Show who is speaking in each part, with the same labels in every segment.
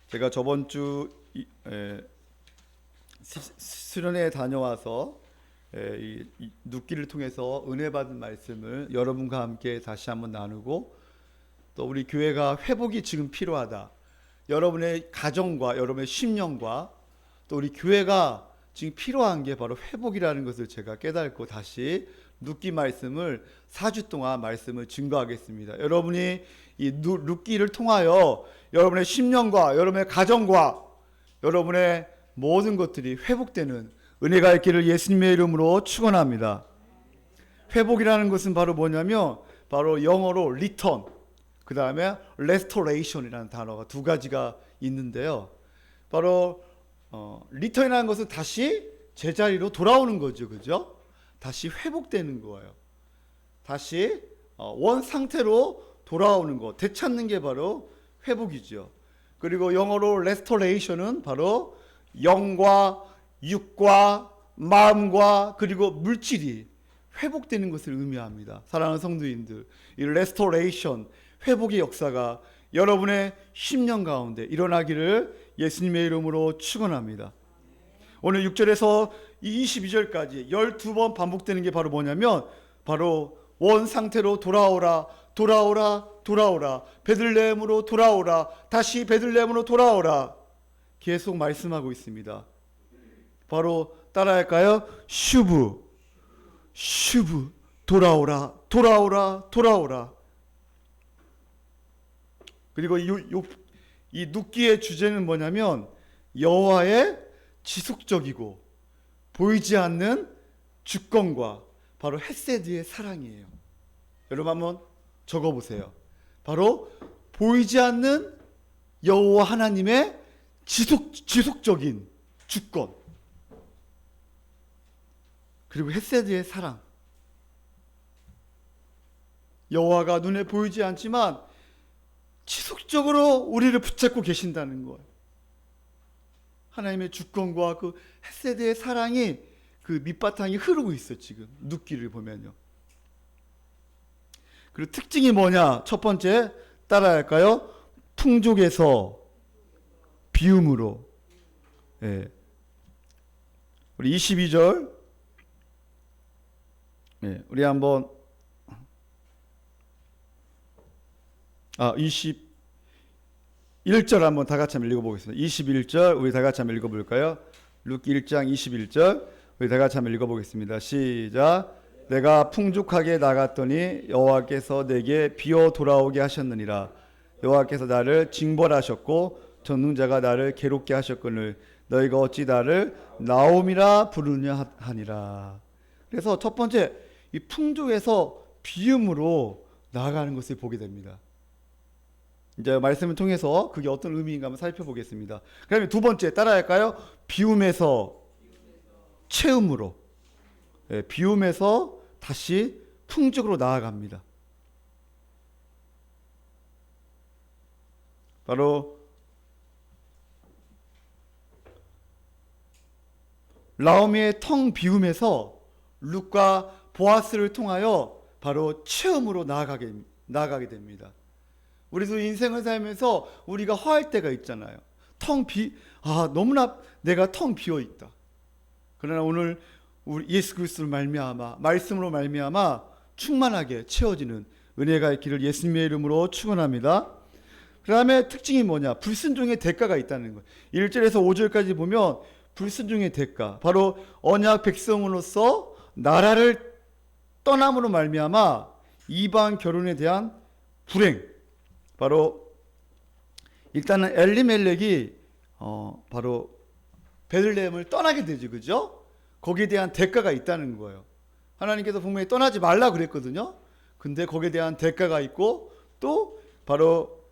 Speaker 1: 제가 저번 주 수련회에 다녀와서 이 눕기를 통해서 은혜 받은 말씀을 여러분과 함께 다시 한번 나누고, 또 우리 교회가 회복이 지금 필요하다, 여러분의 가정과 여러분의 심령과 또 우리 교회가 지금 필요한 게 바로 회복이라는 것을 제가 깨닫고 다시 눕기 말씀을 4주 동안 말씀을 증거하겠습니다. 여러분이 이 눕기를 통하여 여러분의 심령과 여러분의 가정과 여러분의 모든 것들이 회복되는 은혜가 있기를 예수님의 이름으로 축원합니다. 회복이라는 것은 바로 뭐냐면 바로 영어로 return, 그 다음에 restoration이라는 단어가 두 가지가 있는데요. 바로 return이라는 것은 다시 제자리로 돌아오는 거죠, 그죠? 다시 회복되는 거예요. 다시 원 상태로 돌아오는 것, 되찾는 게 바로 회복이죠. 그리고 영어로 restoration은 바로 영과 육과 마음과 그리고 물질이 회복되는 것을 의미합니다. 사랑하는 성도님들, 이 restoration, 회복의 역사가 여러분의 심령 가운데 일어나기를 예수님의 이름으로 축원합니다. 오늘 6절에서 22절까지 12번 반복되는 게 바로 뭐냐면 바로 원 상태로 돌아오라, 돌아오라, 돌아오라, 베들레헴으로 돌아오라, 다시 베들레헴으로 돌아오라, 계속 말씀하고 있습니다. 바로 따라할까요? 슈브, 슈브, 돌아오라, 돌아오라, 돌아오라. 그리고 이 눕기의 주제는 뭐냐면 여호와의 지속적이고 보이지 않는 주권과 바로 헤세드의 사랑이에요. 여러분 한번 적어보세요. 바로 보이지 않는 여호와 하나님의 지속적인 주권, 그리고 헤세드의 사랑. 여호와가 눈에 보이지 않지만 지속적으로 우리를 붙잡고 계신다는 거예요. 하나님의 주권과 그 헤세드의 사랑이 그 밑바탕이 흐르고 있어. 지금 눕기를 보면요. 그리고 특징이 뭐냐? 첫 번째 따라할까요? 풍족에서 비움으로. 예. 우리 22절. 예. 우리 한번 21절 한번 다 같이 한번 읽어보겠습니다. 21절 우리 다 같이 한번 읽어볼까요? 룻기 1장 21절 우리 다 같이 한번 읽어보겠습니다. 시작. 내가 풍족하게 나갔더니 여호와께서 내게 비어 돌아오게 하셨느니라. 여호와께서 나를 징벌하셨고 전능자가 나를 괴롭게 하셨거늘 너희가 어찌 나를 나옴이라 부르냐 하니라. 그래서 첫 번째 이 풍족에서 비음으로 나아가는 것을 보게 됩니다. 이제 말씀을 통해서 그게 어떤 의미인가 한번 살펴보겠습니다. 그 다음에 두 번째 따라할까요? 비움에서 채움으로. 예, 비움에서 다시 풍족으로 나아갑니다. 바로 나오미의 텅 비움에서 룻과 보아스를 통하여 바로 체험으로 나아가게 됩니다. 우리도 인생을 살면서 우리가 허할 때가 있잖아요. 너무나 내가 텅 비어 있다. 그러나 오늘 우리 예수 그리스도를 말미암아, 말씀으로 말미암아 충만하게 채워지는 은혜가 있기를 예수님의 이름으로 축원합니다. 그 다음에 특징이 뭐냐? 불순종의 대가가 있다는 거예요. 1절에서 5절까지 보면 불순종의 대가, 바로 언약 백성으로서 나라를 떠남으로 말미암아 이방 결혼에 대한 불행. 바로 일단은 엘리멜렉이 바로 베들레헴을 떠나게 되죠, 그죠? 거기에 대한 대가가 있다는 거예요. 하나님께서 분명히 떠나지 말라 그랬거든요. 근데 거기에 대한 대가가 있고, 또 바로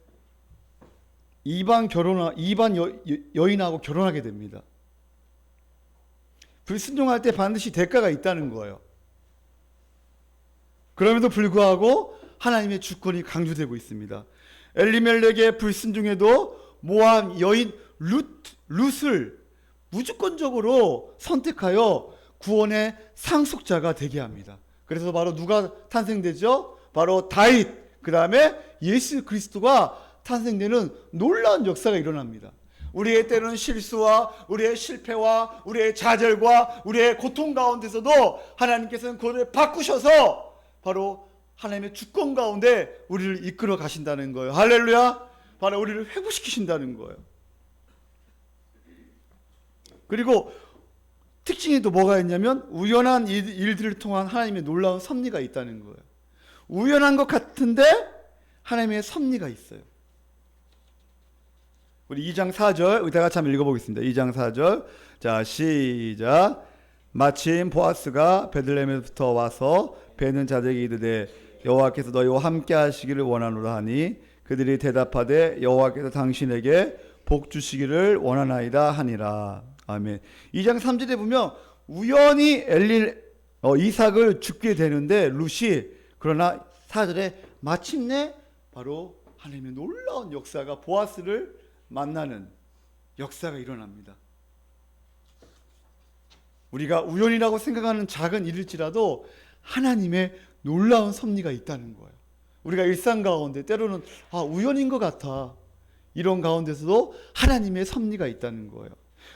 Speaker 1: 이방 여인하고 결혼하게 됩니다. 불순종할 때 반드시 대가가 있다는 거예요. 그럼에도 불구하고 하나님의 주권이 강조되고 있습니다. 엘리멜렉의 불순종에도 모압 여인 룻을 무조건적으로 선택하여 구원의 상속자가 되게 합니다. 그래서 바로 누가 탄생되죠? 바로 다윗, 그 다음에 예수 그리스도가 탄생되는 놀라운 역사가 일어납니다. 우리의 때로는 실수와 우리의 실패와 우리의 좌절과 우리의 고통 가운데서도 하나님께서는 그것을 바꾸셔서 바로 하나님의 주권 가운데 우리를 이끌어 가신다는 거예요. 할렐루야. 바로 우리를 회복시키신다는 거예요. 그리고 특징이 또 뭐가 있냐면 우연한 일들을 통한 하나님의 놀라운 섭리가 있다는 거예요. 우연한 것 같은데 하나님의 섭리가 있어요. 우리 2장 4절 우리 다 같이 한번 읽어보겠습니다. 2장 4절 자 시작. 마침 보아스가 베들레헴에부터 와서 뵈는 자들에게 이르되 여호와께서 너희와 함께 하시기를 원하노라 하니 그들이 대답하되 여호와께서 당신에게 복 주시기를 원하나이다 하니라. 아멘. 2장 3절에 보면 우연히 이삭을 죽게 되는데 룻이 그러나 4절에 마침내 바로 하나님의 놀라운 역사가 보아스를 만나는 역사가 일어납니다. 우리가 우연이라고 생각하는 작은 일일지라도 하나님의 놀라운 섭리가 있다는 거예요. 우리가 일상 가운데 때로는 우연인 것 같아. 이런 가운데서도 하나님의 섭리가 있다는 거예요.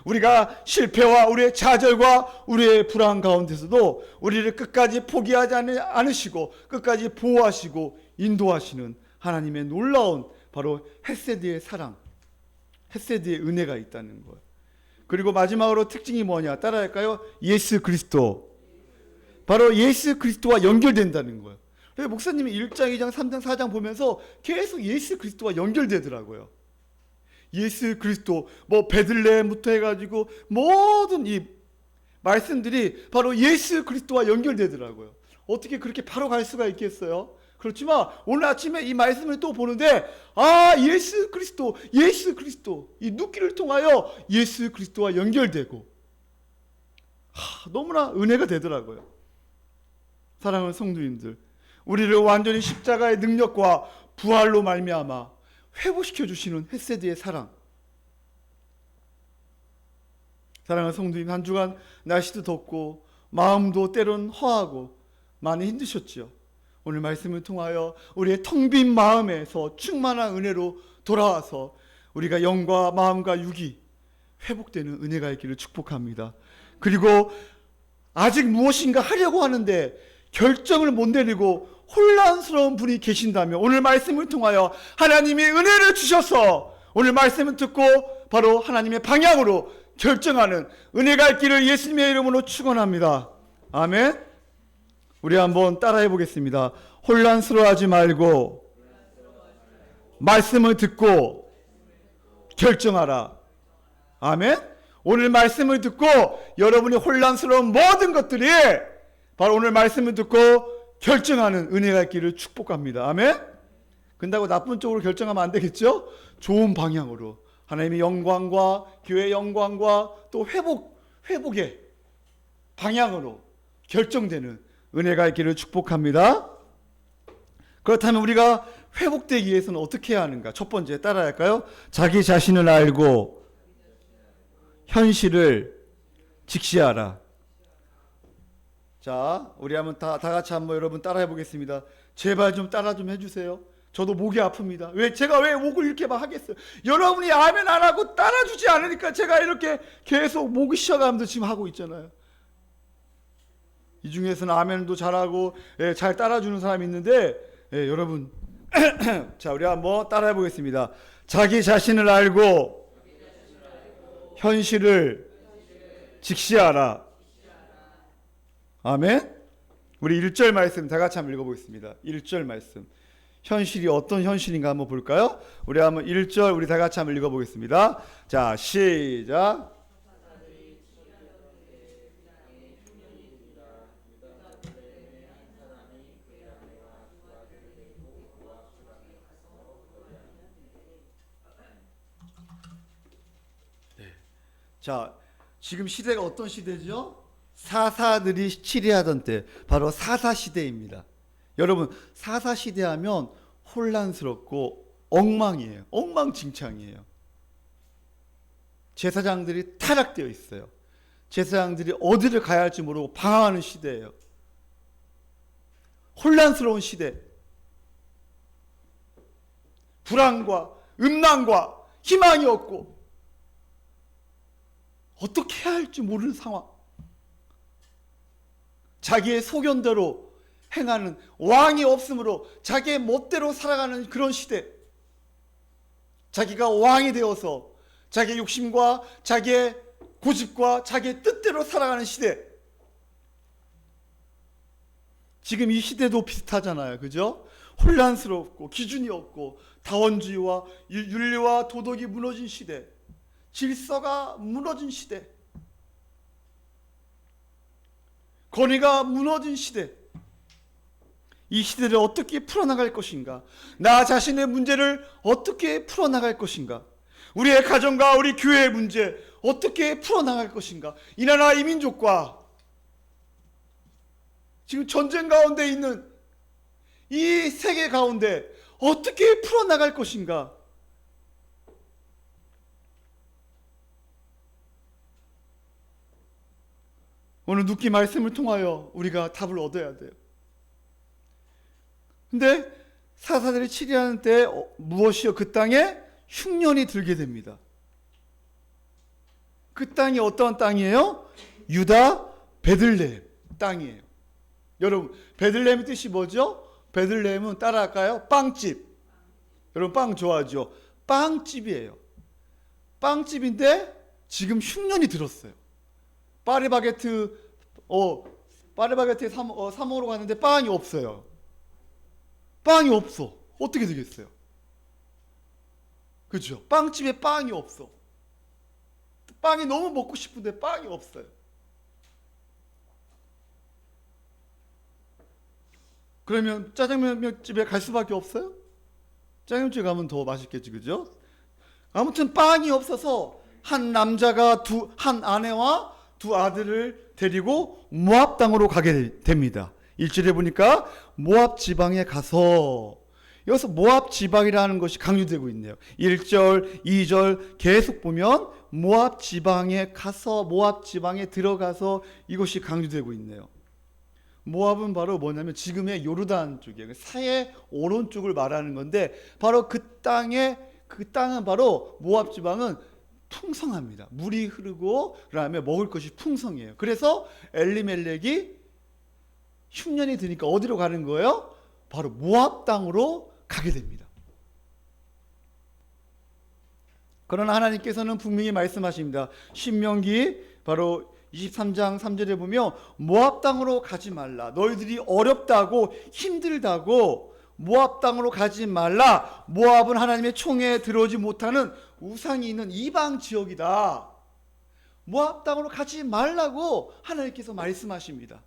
Speaker 1: 우리가 실패와 우리의 좌절과 우리의 불안 가운데서도 우리를 끝까지 포기하지 않으시고 끝까지 보호하시고 인도하시는 하나님의 놀라운 바로 헤세드의 사랑, 헤세드의 은혜가 있다는 거예요. 그리고 마지막으로 특징이 뭐냐 따라할까요? 예수 그리스도. 바로 예수 그리스도와 연결된다는 거예요. 그래서 목사님이 1장, 2장, 3장, 4장 보면서 계속 예수 그리스도와 연결되더라고요. 예수 그리스도, 베들레헴부터 해가지고 모든 이 말씀들이 바로 예수 그리스도와 연결되더라고요. 어떻게 그렇게 바로 갈 수가 있겠어요? 그렇지만 오늘 아침에 이 말씀을 또 보는데 예수 그리스도, 예수 그리스도 이 눕기를 통하여 예수 그리스도와 연결되고 너무나 은혜가 되더라고요. 사랑하는 성도님들, 우리를 완전히 십자가의 능력과 부활로 말미암아 회복시켜 주시는 헤세드의 사랑. 사랑하는 성도님, 한 주간 날씨도 덥고 마음도 때론 허하고 많이 힘드셨죠. 오늘 말씀을 통하여 우리의 텅 빈 마음에서 충만한 은혜로 돌아와서 우리가 영과 마음과 육이 회복되는 은혜가 있기를 축복합니다. 그리고 아직 무엇인가 하려고 하는데 결정을 못 내리고 혼란스러운 분이 계신다면 오늘 말씀을 통하여 하나님이 은혜를 주셔서 오늘 말씀을 듣고 바로 하나님의 방향으로 결정하는 은혜가 있기를 예수님의 이름으로 축원합니다. 아멘. 우리 한번 따라해 보겠습니다. 혼란스러워하지 말고 말씀을 듣고 결정하라. 아멘. 오늘 말씀을 듣고 여러분이 혼란스러운 모든 것들이 바로 오늘 말씀을 듣고 결정하는 은혜가 있기를 축복합니다. 아멘. 근다고 나쁜 쪽으로 결정하면 안 되겠죠? 좋은 방향으로 하나님의 영광과 교회의 영광과 또 회복의 방향으로 결정되는 은혜가 있기를 축복합니다. 그렇다면 우리가 회복되기 위해서는 어떻게 해야 하는가? 첫 번째 따라야 할까요? 자기 자신을 알고 현실을 직시하라. 자, 우리 한번 다 같이 한번 여러분 따라해 보겠습니다. 제발 좀 따라 좀 해주세요. 저도 목이 아픕니다. 제가 왜 목을 이렇게 막 하겠어요? 여러분이 아멘 안 하고 따라주지 않으니까 제가 이렇게 계속 목이 쉬어가면서 지금 하고 있잖아요. 이 중에서는 아멘도 잘하고 잘 따라주는 사람이 있는데 여러분 자, 우리 한번 따라해 보겠습니다. 자기 자신을 알고 현실을 직시하라. 아멘. 우리 1절 말씀 다 같이 한번 읽어보겠습니다. 1절 말씀. 현실이 어떤 현실인가 한번 볼까요? 우리 한번 1절 우리 다 같이 한번 읽어보겠습니다. 자, 시작. 자, 지금 시대가 어떤 시대죠? 사사들이 치리하던 때, 바로 사사시대입니다. 여러분, 사사시대 하면 혼란스럽고 엉망이에요. 엉망진창이에요. 제사장들이 타락되어 있어요. 제사장들이 어디를 가야 할지 모르고 방황하는 시대예요. 혼란스러운 시대. 불안과 음란과 희망이 없고 어떻게 해야 할지 모르는 상황. 자기의 소견대로 행하는, 왕이 없으므로 자기의 멋대로 살아가는 그런 시대. 자기가 왕이 되어서 자기의 욕심과 자기의 고집과 자기의 뜻대로 살아가는 시대. 지금 이 시대도 비슷하잖아요. 그죠? 혼란스럽고 기준이 없고 다원주의와 윤리와 도덕이 무너진 시대. 질서가 무너진 시대. 권위가 무너진 시대. 이 시대를 어떻게 풀어나갈 것인가? 나 자신의 문제를 어떻게 풀어나갈 것인가? 우리의 가정과 우리 교회의 문제 어떻게 풀어나갈 것인가? 이 나라 이 민족과 지금 전쟁 가운데 있는 이 세계 가운데 어떻게 풀어나갈 것인가? 오늘 눕기 말씀을 통하여 우리가 답을 얻어야 돼요. 근데 사사들이 치리하는 때 무엇이요? 그 땅에 흉년이 들게 됩니다. 그 땅이 어떠한 땅이에요? 유다 베들레헴 땅이에요. 여러분, 베들레헴의 뜻이 뭐죠? 베들레헴은 따라할까요? 빵집. 여러분 빵 좋아하죠? 빵집이에요. 빵집인데 지금 흉년이 들었어요. 파리바게트에 사 먹으러 갔는데 빵이 없어요. 빵이 없어. 어떻게 되겠어요? 그렇죠? 빵집에 빵이 없어. 빵이 너무 먹고 싶은데 빵이 없어요. 그러면 짜장면집에 갈 수밖에 없어요? 짜장면집에 가면 더 맛있겠지, 그죠? 아무튼 빵이 없어서 한 남자가 한 아내와 두 아들을 데리고 모압 땅으로 가게 됩니다. 1절에 보니까 모압 지방에 가서, 여기서 모압 지방이라는 것이 강조되고 있네요. 1절, 2절 계속 보면 모압 지방에 가서, 모압 지방에 들어가서 이것이 강조되고 있네요. 모압은 바로 뭐냐면 지금의 요르단 쪽이에요. 사해 오른쪽을 말하는 건데, 바로 그 땅은 바로 모압 지방은 풍성합니다. 물이 흐르고 그다음에 먹을 것이 풍성해요. 그래서 엘리멜렉이 흉년이 드니까 어디로 가는 거예요? 바로 모압 땅으로 가게 됩니다. 그러나 하나님께서는 분명히 말씀하십니다. 신명기 바로 23장 3절에 보면 모압 땅으로 가지 말라. 너희들이 어렵다고 힘들다고 모압 땅으로 가지 말라. 모압은 하나님의 총에 들어오지 못하는 우상이 있는 이방 지역이다. 모압 땅으로 가지 말라고 하나님께서 말씀하십니다.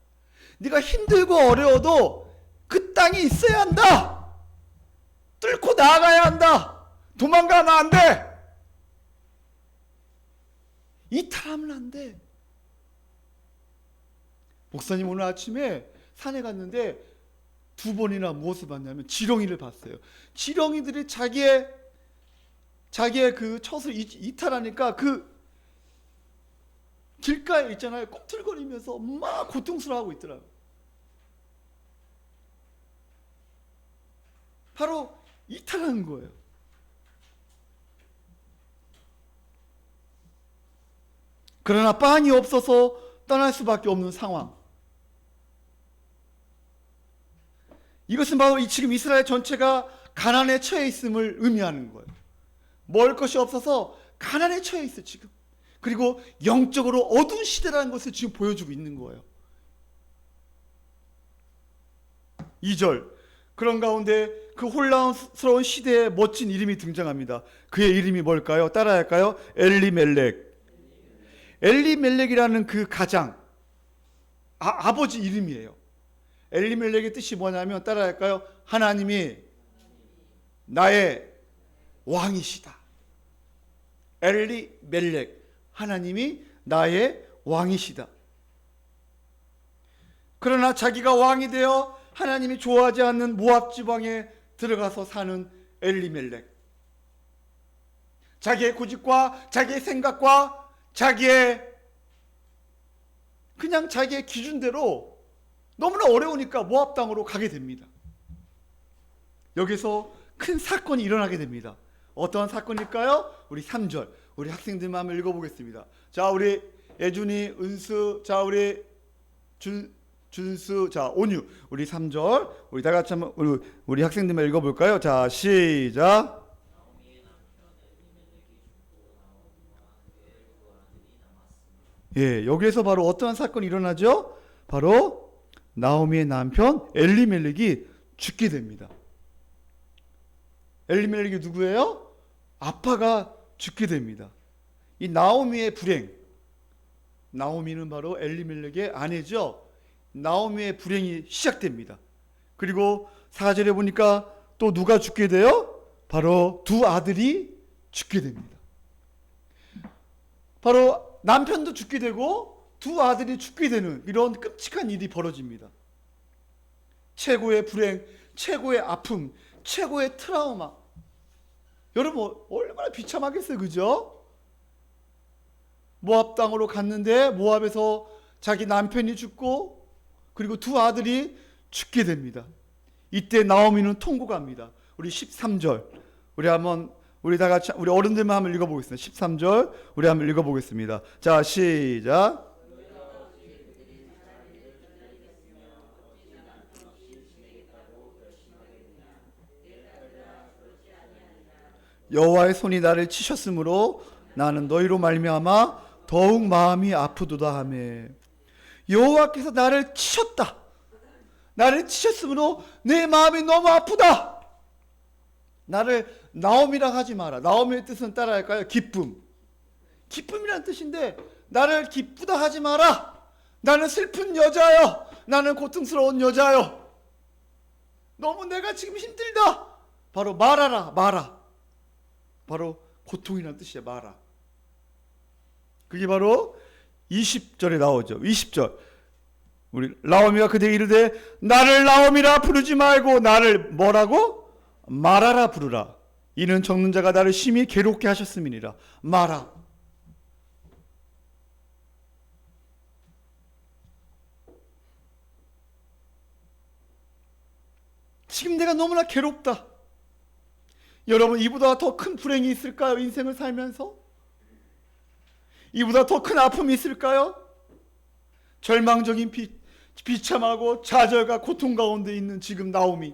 Speaker 1: 네가 힘들고 어려워도 그 땅에 있어야 한다. 뚫고 나아가야 한다. 도망가면 안 돼. 이탈하면 안 돼. 목사님 오늘 아침에 산에 갔는데 2번이나 무엇을 봤냐면 지렁이를 봤어요. 지렁이들이 자기의 그 첫 이탈하니까 그 길가에 있잖아요. 꿈틀거리면서 막 고통스러워하고 있더라고요. 바로 이탈하는 거예요. 그러나 빵이 없어서 떠날 수밖에 없는 상황. 이것은 바로 지금 이스라엘 전체가 가난에 처해 있음을 의미하는 거예요. 먹을 것이 없어서 가난에 처해 있어요, 지금. 그리고 영적으로 어두운 시대라는 것을 지금 보여주고 있는 거예요. 2절. 그런 가운데 그 혼란스러운 시대에 멋진 이름이 등장합니다. 그의 이름이 뭘까요? 따라할까요? 엘리멜렉. 엘리멜렉이라는 그 가장, 아버지 이름이에요. 엘리멜렉의 뜻이 뭐냐면 따라할까요? 하나님이 나의 왕이시다. 엘리멜렉, 하나님이 나의 왕이시다. 그러나 자기가 왕이 되어 하나님이 좋아하지 않는 모압 지방에 들어가서 사는 엘리멜렉. 자기의 고집과 자기의 생각과 그냥 자기의 기준대로 너무나 어려우니까 모압 땅으로 가게 됩니다. 여기서 큰 사건이 일어나게 됩니다. 어떠한 사건일까요? 우리 3절. 우리 학생들만 한번 읽어보겠습니다. 자, 우리 예준이, 은수, 자, 우리 준수, 자, 온유, 우리 3절, 우리 다 같이 한번 우리 학생들만 읽어볼까요? 자, 시작. 예, 여기에서 바로 어떠한 사건이 일어나죠? 바로 나오미의 남편 엘리멜렉이 죽게 됩니다. 엘리멜렉이 누구예요? 아빠가 죽게 됩니다. 이 나오미의 불행, 나오미는 바로 엘리멜렉의 아내죠. 나오미의 불행이 시작됩니다. 그리고 4절에 보니까 또 누가 죽게 돼요? 바로 두 아들이 죽게 됩니다. 바로 남편도 죽게 되고 두 아들이 죽게 되는 이런 끔찍한 일이 벌어집니다. 최고의 불행, 최고의 아픔, 최고의 트라우마. 여러분 얼마나 비참하겠어요, 그죠? 모압 땅으로 갔는데 모압에서 자기 남편이 죽고 그리고 두 아들이 죽게 됩니다. 이때 나오미는 통곡합니다. 우리 13절 우리 다 같이 우리 어른들만 한번 읽어보겠습니다. 13절 우리 한번 읽어보겠습니다. 자, 시작. 여호와의 손이 나를 치셨으므로 나는 너희로 말미암아 더욱 마음이 아프도다 하매. 여호와께서 나를 치셨다. 나를 치셨으므로 내 마음이 너무 아프다. 나를 나오미라 하지 마라. 나오미의 뜻은 따라할까요? 기쁨. 기쁨이라는 뜻인데 나를 기쁘다 하지 마라. 나는 슬픈 여자요. 나는 고통스러운 여자요. 너무 내가 지금 힘들다. 바로 말하라. 마라. 바로 고통이라는 뜻이에요. 마라. 그게 바로 20절에 나오죠. 20절. 우리 나오미가 그대에게 이르되 나를 나오미라 부르지 말고 나를 뭐라고? 마라라 부르라. 이는 적는 자가 나를 심히 괴롭게 하셨음이니라. 마라. 지금 내가 너무나 괴롭다. 여러분 이보다 더 큰 불행이 있을까요? 인생을 살면서? 이보다 더 큰 아픔이 있을까요? 절망적인 비참하고 좌절과 고통 가운데 있는 지금 나오미.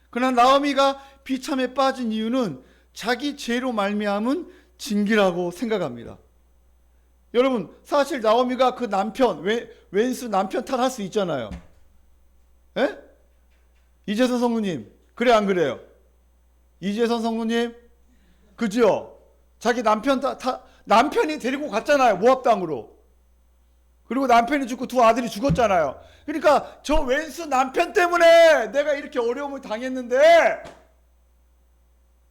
Speaker 1: 그러나 나오미가 비참에 빠진 이유는 자기 죄로 말미암은 징계라고 생각합니다. 여러분 사실 나오미가 그 남편 왼수 남편 탓할 수 있잖아요. 에? 이재선 성우님 그래 안 그래요? 이재선 성우님 그죠? 자기 남편이 데리고 갔잖아요. 모압 땅으로. 그리고 남편이 죽고 두 아들이 죽었잖아요. 그러니까 저 왼수 남편 때문에 내가 이렇게 어려움을 당했는데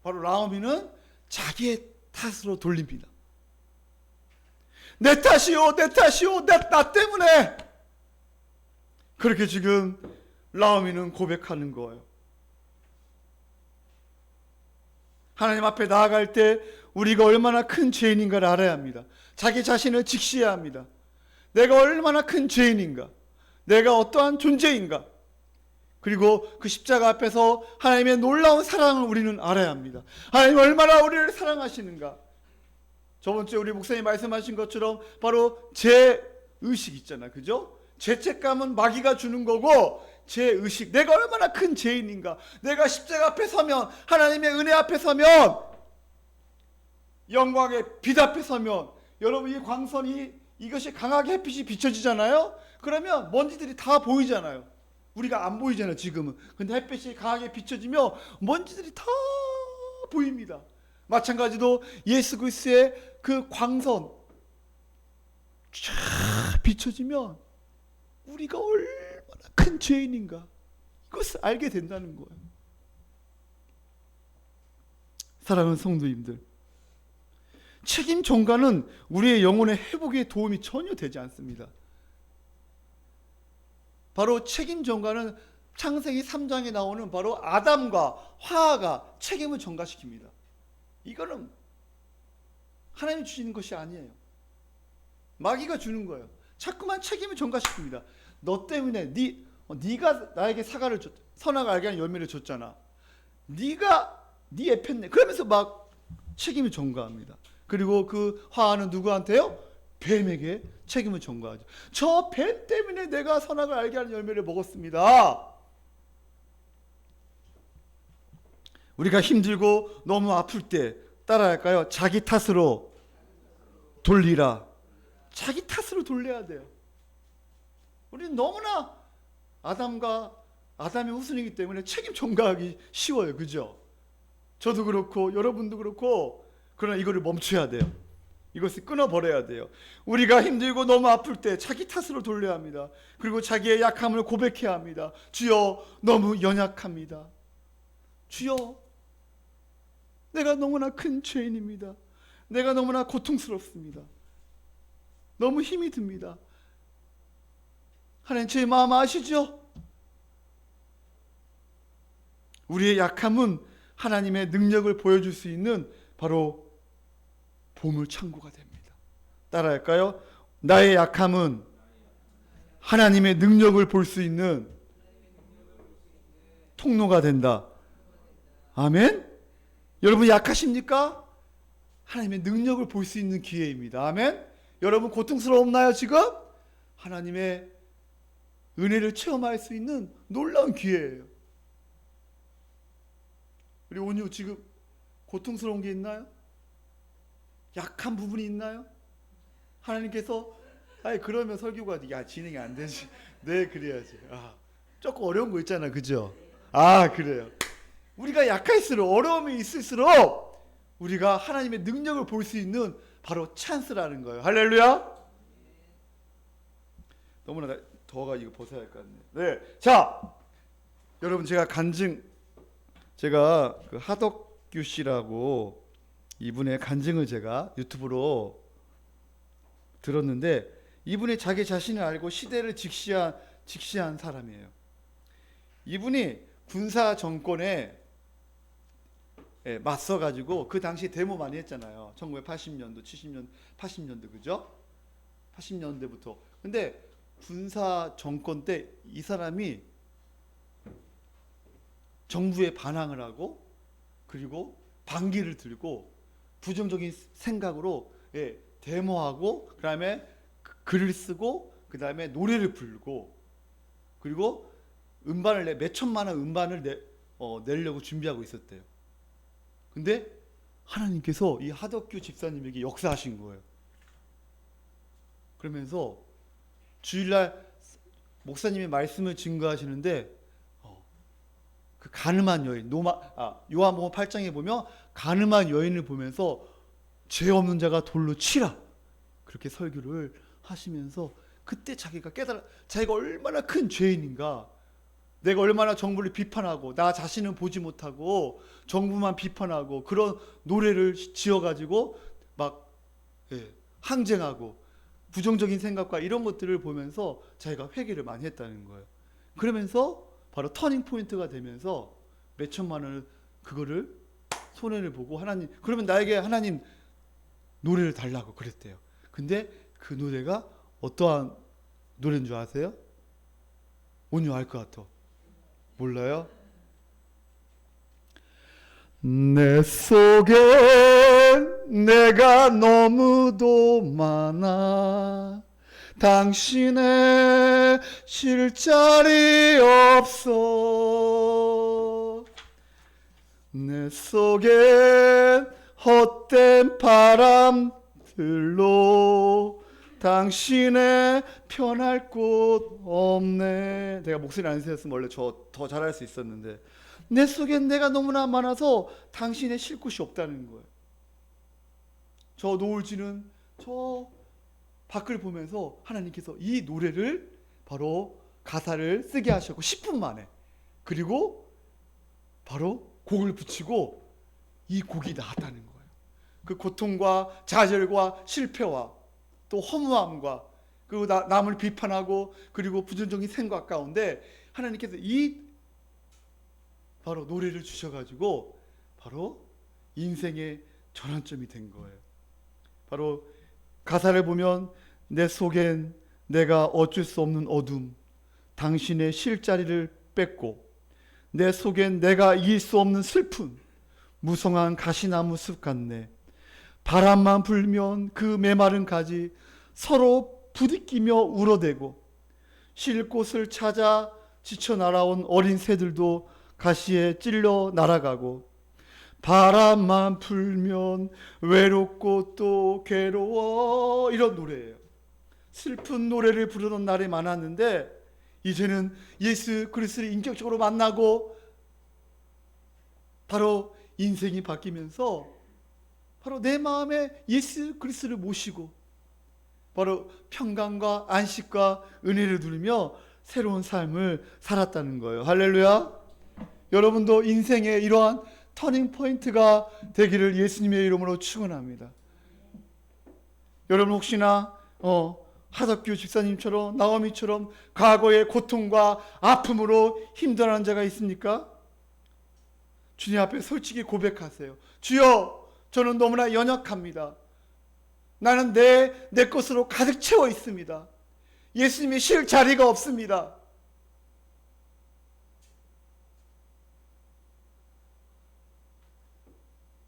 Speaker 1: 바로 나오미는 자기의 탓으로 돌립니다. 내 탓이요, 내 탓이요, 나 때문에. 그렇게 지금 나오미는 고백하는 거예요. 하나님 앞에 나아갈 때 우리가 얼마나 큰 죄인인가를 알아야 합니다. 자기 자신을 직시해야 합니다. 내가 얼마나 큰 죄인인가, 내가 어떠한 존재인가, 그리고 그 십자가 앞에서 하나님의 놀라운 사랑을 우리는 알아야 합니다. 하나님 얼마나 우리를 사랑하시는가. 저번 주에 우리 목사님 말씀하신 것처럼 바로 죄의식 있잖아, 그죠? 죄책감은 마귀가 주는 거고, 죄의식, 내가 얼마나 큰 죄인인가, 내가 십자가 앞에 서면, 하나님의 은혜 앞에 서면, 영광의 빛 앞에 서면, 여러분 이 광선이 이것이 강하게 햇빛이 비춰지잖아요. 그러면 먼지들이 다 보이잖아요. 우리가 안 보이잖아요 지금은. 근데 햇빛이 강하게 비춰지면 먼지들이 다 보입니다. 마찬가지로 예수 그리스도의 그 광선 쫙 비춰지면 우리가 얼마나 큰 죄인인가 이것을 알게 된다는 거예요. 사랑하는 성도님들, 책임 전가는 우리의 영혼의 회복에 도움이 전혀 되지 않습니다. 바로 책임 전가는 창세기 3장에 나오는 바로 아담과 화하가 책임을 전가시킵니다. 이거는 하나님이 주시는 것이 아니에요. 마귀가 주는 거예요. 자꾸만 책임을 전가시킵니다. 너 때문에 네가 나에게 사과를 선악을 알게 하는 열매를 줬잖아. 네가 네 애폈네. 그러면서 막 책임을 전가합니다. 그리고 그 화하는 누구한테요? 뱀에게 책임을 전가하죠. 저 뱀 때문에 내가 선악을 알게 하는 열매를 먹었습니다. 우리가 힘들고 너무 아플 때 따라할까요? 자기 탓으로 돌리라. 자기 탓으로 돌려야 돼요. 우리는 너무나 아담의 후손이기 때문에 책임 전가하기 쉬워요. 그죠? 저도 그렇고 여러분도 그렇고. 그러나 이거를 멈춰야 돼요. 이것을 끊어버려야 돼요. 우리가 힘들고 너무 아플 때 자기 탓으로 돌려야 합니다. 그리고 자기의 약함을 고백해야 합니다. 주여, 너무 연약합니다. 주여, 내가 너무나 큰 죄인입니다. 내가 너무나 고통스럽습니다. 너무 힘이 듭니다. 하나님, 제 마음 아시죠? 우리의 약함은 하나님의 능력을 보여줄 수 있는 바로 보물 창고가 됩니다. 따라할까요? 나의 약함은 하나님의 능력을 볼 수 있는 통로가 된다. 아멘? 여러분 약하십니까? 하나님의 능력을 볼 수 있는 기회입니다. 아멘? 여러분 고통스럽나요 지금? 하나님의 은혜를 체험할 수 있는 놀라운 기회예요. 우리 온유 지금 고통스러운 게 있나요? 약한 부분이 있나요? 하나님께서 그러면 설교가 진행이 안 되지. 네, 그래야지. 조금 어려운 거 있잖아, 그죠? 그래요. 우리가 약할수록, 어려움이 있을수록 우리가 하나님의 능력을 볼 수 있는 바로 찬스라는 거예요. 할렐루야. 너무나 더워가 이거 벗어야 할 것 같네. 네, 자, 여러분 제가 그 하덕규 씨라고 이분의 간증을 제가 유튜브로 들었는데, 이분이 자기 자신을 알고 시대를 직시한 사람이에요. 이분이 군사 정권에 맞서가지고 그 당시 데모 많이 했잖아요. 1980년도, 70년, 80년도 그죠? 80년대부터. 근데 군사 정권 때 이 사람이 정부에 반항을 하고, 그리고 반기를 들고 부정적인 생각으로 데모하고, 그 다음에 글을 쓰고, 그 다음에 노래를 부르고, 그리고 음반을 몇 천만 원 음반을 내려고 준비하고 있었대요. 근데 하나님께서 이 하덕규 집사님에게 역사하신 거예요. 그러면서 주일날 목사님의 말씀을 증거하시는데, 그 가늠한 여인, 요한복음 8장에 보면 가늠한 여인을 보면서 죄 없는 자가 돌로 치라, 그렇게 설교를 하시면서 그때 자기가 자기가 얼마나 큰 죄인인가, 내가 얼마나 정부를 비판하고 나 자신은 보지 못하고 정부만 비판하고 그런 노래를 지어가지고 막 항쟁하고 부정적인 생각과 이런 것들을 보면서 자기가 회개를 많이 했다는 거예요. 그러면서 바로 터닝 포인트가 되면서 몇 천만 원을 그거를 손해를 보고, 하나님, 그러면 나에게 하나님 노래를 달라고 그랬대요. 근데 그 노래가 어떠한 노래인 줄 아세요? 온유 알 것 같아. 몰라요? 내 속에 내가 너무도 많아, 당신의 쉴 자리 없어. 내 속엔 헛된 바람들로 당신의 편할 곳 없네. 내가 목소리 안 세웠으면 원래 더 잘할 수 있었는데, 내 속엔 내가 너무나 많아서 당신의 쉴 곳이 없다는 거예요. 저 노을 지는 저 밖을 보면서 하나님께서 이 노래를 바로 가사를 쓰게 하셨고 10분 만에, 그리고 바로 곡을 붙이고 이 곡이 나왔다는 거예요. 그 고통과 좌절과 실패와 또 허무함과 그리고 남을 비판하고 그리고 부정적인 생각 가운데 하나님께서 이 바로 노래를 주셔가지고 바로 인생의 전환점이 된 거예요. 바로 가사를 보면 내 속엔 내가 어쩔 수 없는 어둠, 당신의 쉴 자리를 뺏고, 내 속엔 내가 이길 수 없는 슬픔, 무성한 가시나무 숲 같네. 바람만 불면 그 메마른 가지 서로 부딪히며 울어대고, 쉴 곳을 찾아 지쳐 날아온 어린 새들도 가시에 찔려 날아가고, 바람만 불면 외롭고 또 괴로워, 이런 노래예요. 슬픈 노래를 부르는 날이 많았는데 이제는 예수 그리스도를 인격적으로 만나고 바로 인생이 바뀌면서 바로 내 마음에 예수 그리스도를 모시고 바로 평강과 안식과 은혜를 누리며 새로운 삶을 살았다는 거예요. 할렐루야. 여러분도 인생의 이러한 터닝 포인트가 되기를 예수님의 이름으로 축원합니다. 여러분 혹시나 하덕규 집사님처럼 나오미처럼 과거의 고통과 아픔으로 힘들어하는 자가 있습니까? 주님 앞에 솔직히 고백하세요. 주여, 저는 너무나 연약합니다. 나는 내 것으로 가득 채워 있습니다. 예수님이 쉴 자리가 없습니다.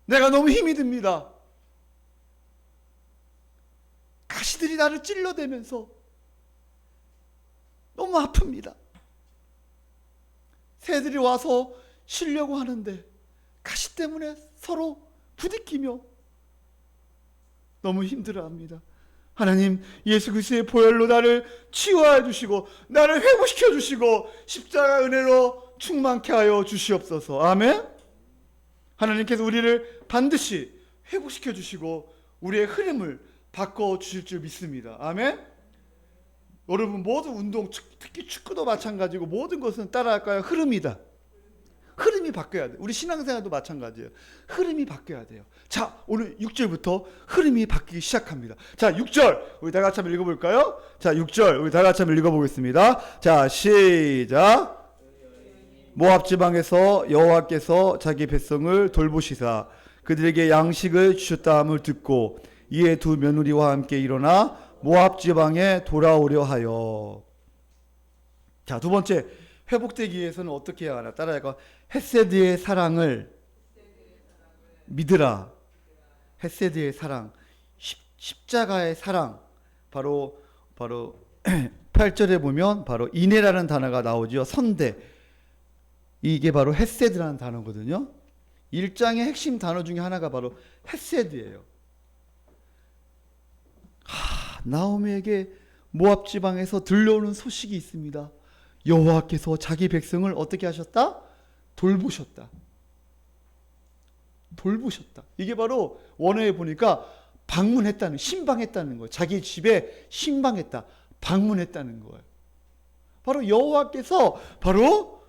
Speaker 1: 내가 너무 힘이 듭니다. 가시들이 나를 찔러대면서 너무 아픕니다. 새들이 와서 쉬려고 하는데 가시 때문에 서로 부딪히며 너무 힘들어합니다. 하나님, 예수 그리스도의 보혈로 나를 치유하여 주시고 나를 회복시켜 주시고 십자가 은혜로 충만케 하여 주시옵소서. 아멘. 하나님께서 우리를 반드시 회복시켜 주시고 우리의 흐름을 바꿔 주실 줄 믿습니다. 아멘. 여러분, 모든 운동, 특히 축구도 마찬가지고 모든 것은 따라할까요? 흐름이다. 흐름이 바뀌어야 돼요. 우리 신앙생활도 마찬가지예요. 흐름이 바뀌어야 돼요. 자, 오늘 6절부터 흐름이 바뀌기 시작합니다. 자, 6절 우리 다 같이 한번 읽어볼까요? 자, 6절 우리 다 같이 한번 읽어보겠습니다. 자, 시작. 모압 지방에서 여호와께서 자기 백성을 돌보시사 그들에게 양식을 주셨다함을 듣고 이에 두 며느리와 함께 일어나 모압 지방에 돌아오려 하여. 자, 두 번째, 회복되기 위해서는 어떻게 해야 하나? 따라해가 헤세드의 사랑을 믿으라. 헤세드의 사랑, 십자가의 사랑. 바로 8절에 보면 바로 인애라는 단어가 나오죠. 선대. 이게 바로 헤세드라는 단어거든요. 1장의 핵심 단어 중에 하나가 바로 헤세드예요. 나오미에게 모압 지방에서 들려오는 소식이 있습니다. 여호와께서 자기 백성을 어떻게 하셨다? 돌보셨다. 돌보셨다. 이게 바로 원어에 보니까 방문했다는, 신방했다는 거예요. 자기 집에 신방했다, 방문했다는 거예요. 바로 여호와께서 바로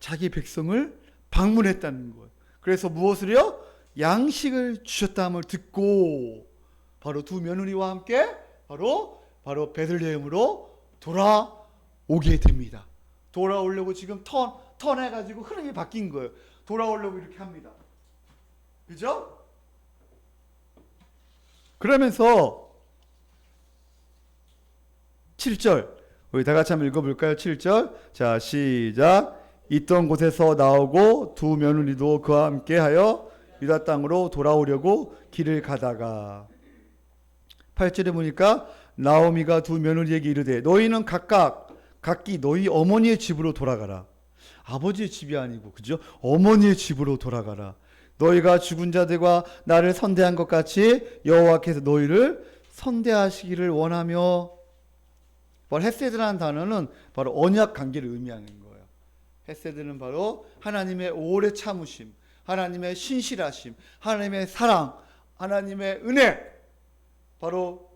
Speaker 1: 자기 백성을 방문했다는 거예요. 그래서 무엇을요? 양식을 주셨다함을 듣고 바로 두 며느리와 함께 바로 베들레헴으로 돌아오게 됩니다. 돌아오려고 지금 턴해가지고 흐름이 바뀐 거예요. 돌아오려고 이렇게 합니다. 그죠? 그러면서 7절 우리 다 같이 한번 읽어볼까요? 7절 자, 시작. 있던 곳에서 나오고 두 며느리도 그와 함께 하여 유다 땅으로 돌아오려고 길을 가다가 8절에 보니까 나오미가 두 며느리에게 이르되 너희는 각기 너희 어머니의 집으로 돌아가라. 아버지의 집이 아니고, 그죠? 어머니의 집으로 돌아가라. 너희가 죽은 자들과 나를 선대한 것 같이 여호와께서 너희를 선대하시기를 원하며. 바로 헤세드라는 단어는 바로 언약 관계를 의미하는 거예요. 헤세드는 바로 하나님의 오래 참으심, 하나님의 신실하심, 하나님의 사랑, 하나님의 은혜, 바로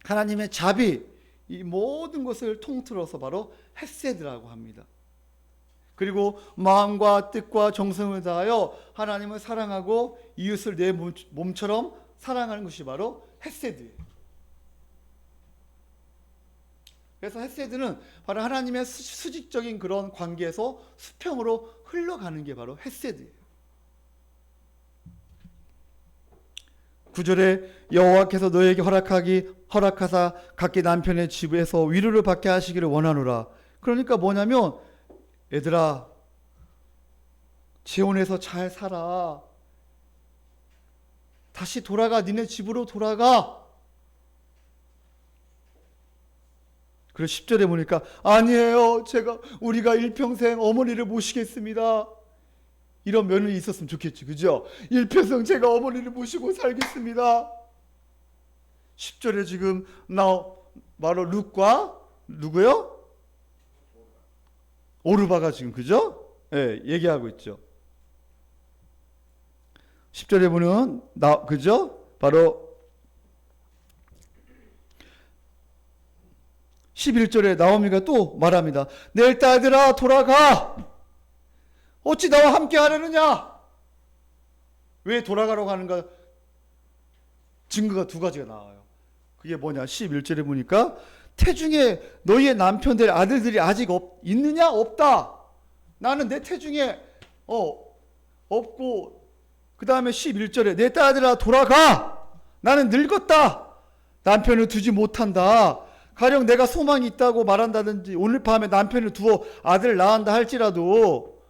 Speaker 1: 하나님의 자비, 이 모든 것을 통틀어서 바로 헤세드라고 합니다. 그리고 마음과 뜻과 정성을 다하여 하나님을 사랑하고 이웃을 내 몸처럼 사랑하는 것이 바로 헤세드예요. 그래서 헤세드는 바로 하나님의 수직적인 그런 관계에서 수평으로 흘러가는 게 바로 헤세드예요. 9절에 여호와께서 너에게 허락하사 각기 남편의 집에서 위로를 받게 하시기를 원하노라. 그러니까 뭐냐면 얘들아, 지온에서 잘 살아. 다시 돌아가. 니네 집으로 돌아가. 그리고 10절에 보니까 아니에요. 우리가 일평생 어머니를 모시겠습니다. 이런 며느리 있었으면 좋겠지. 그죠? 일평생 제가 어머니를 모시고 살겠습니다. 10절에 지금 바로 룻과 누구요? 오르바가 지금 그죠? 예, 얘기하고 있죠. 10절에 보면 그죠? 바로 11절에 나오미가 또 말합니다. 내 딸들아 돌아가. 어찌 나와 함께 하려느냐? 왜 돌아가라고 하는가? 증거가 두 가지가 나와요. 그게 뭐냐? 11절에 보니까 태중에 너희의 남편들 아들들이 아직 있느냐? 없다. 나는 내 태중에 없고, 그 다음에 11절에 내 딸들아 돌아가. 나는 늙었다. 남편을 두지 못한다. 가령 내가 소망이 있다고 말한다든지 오늘 밤에 남편을 두어 아들을 낳았다 할지라도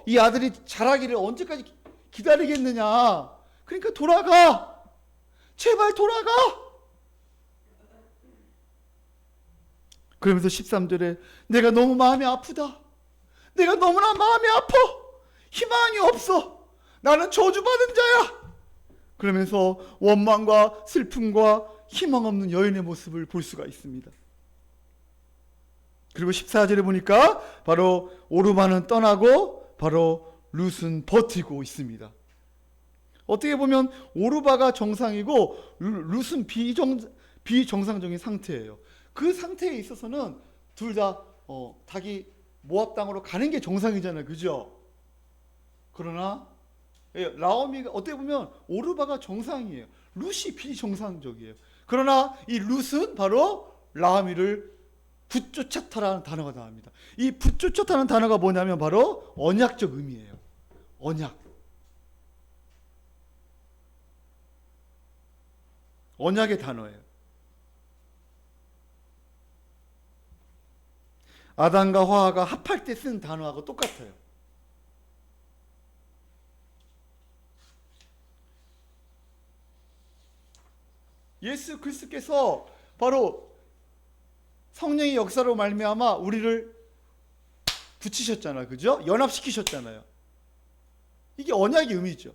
Speaker 1: 이 아들이 자라기를 언제까지 기다리겠느냐. 그러니까 돌아가. 제발 돌아가. 그러면서 13절에 내가 너무 마음이 아프다. 내가 너무나 마음이 아파. 희망이 없어. 나는 저주받은 자야. 그러면서 원망과 슬픔과 희망 없는 여인의 모습을 볼 수가 있습니다. 그리고 14절에 보니까 바로 오르바는 떠나고 바로 룻은 버티고 있습니다. 어떻게 보면 오르바가 정상이고 룻은 비정상적인 상태예요. 그 상태에 있어서는 둘 다 자기 모압 땅으로 가는 게 정상이잖아요. 그죠? 그러나 나오미가 어떻게 보면 오르바가 정상이에요. 룻이 비정상적이에요. 그러나 이 룻은 바로 나오미를 붙쫓았다라는 단어가 나옵니다. 이 붙쫓았다는 단어가 뭐냐면 바로 언약적 의미예요. 언약의 단어예요. 아담과 화가 합할 때 쓴 단어하고 똑같아요. 예수 그리스도께서 바로 성령의 역사로 말미암아 우리를 붙이셨잖아요. 그죠? 연합시키셨잖아요. 이게 언약의 의미죠.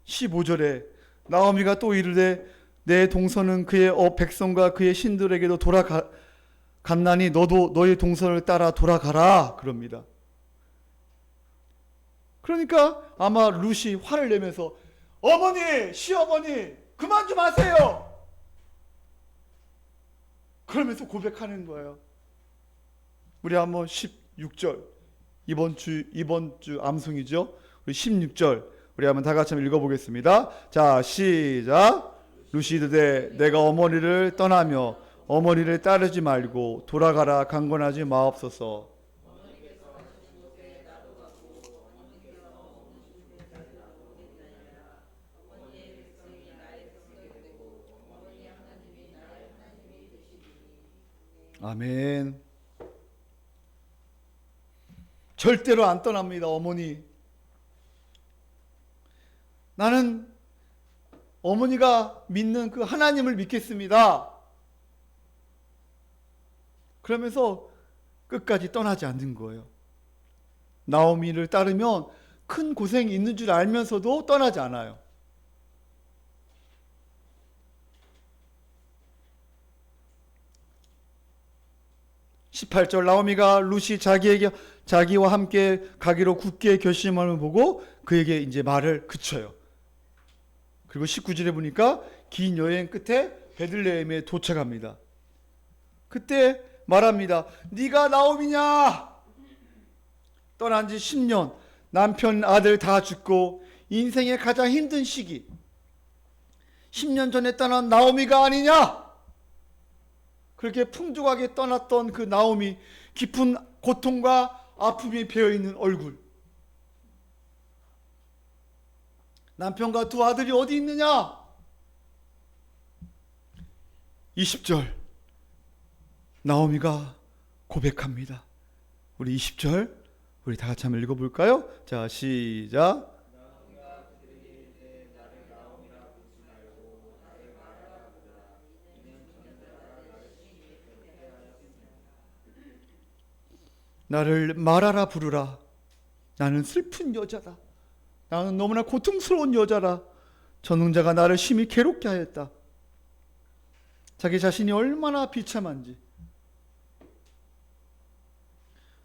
Speaker 1: (15절에) 나오미가 또 이르되 내 동서는 그의 백성과 그의 신들에게도 돌아갔나니 너도 너의 동서를 따라 돌아가라 그럽니다. 그러니까 아마 룻이 화를 내면서 어머니, 시어머니 그만 좀 하세요. 그러면서 고백하는 거예요. 우리 한번 16절 이번 주 암송이죠. 우리 16절 우리 한번 다 같이 한번 읽어보겠습니다. 자, 시작. 룻이 이르되 내가 어머니를 떠나며 어머니를 따르지 말고 돌아가라 강권하지 마옵소서. 아멘. 절대로 안 떠납니다. 어머니. 나는 어머니가 믿는 그 하나님을 믿겠습니다. 그러면서 끝까지 떠나지 않는 거예요. 나오미를 따르면 큰 고생이 있는 줄 알면서도 떠나지 않아요. (18절) 나오미가 룻이 자기와 함께 가기로 굳게 결심함을 보고 그에게 이제 말을 그쳐요. 그리고 19절에 보니까 긴 여행 끝에 베들레헴에 도착합니다. 그때 말합니다. 네가 나오미냐? 떠난 지 10년, 남편 아들 다 죽고 인생의 가장 힘든 시기, 10년 전에 떠난 나오미가 아니냐? 그렇게 풍족하게 떠났던 그 나오미, 깊은 고통과 아픔이 배어있는 얼굴. 남편과 두 아들이 어디 있느냐? 20절 나오미가 고백합니다. 우리 20절 우리 다 같이 한번 읽어볼까요? 자, 시작. 나를 말하라 부르라. 나는 슬픈 여자다. 나는 너무나 고통스러운 여자라. 전능자가 나를 심히 괴롭게 하였다. 자기 자신이 얼마나 비참한지.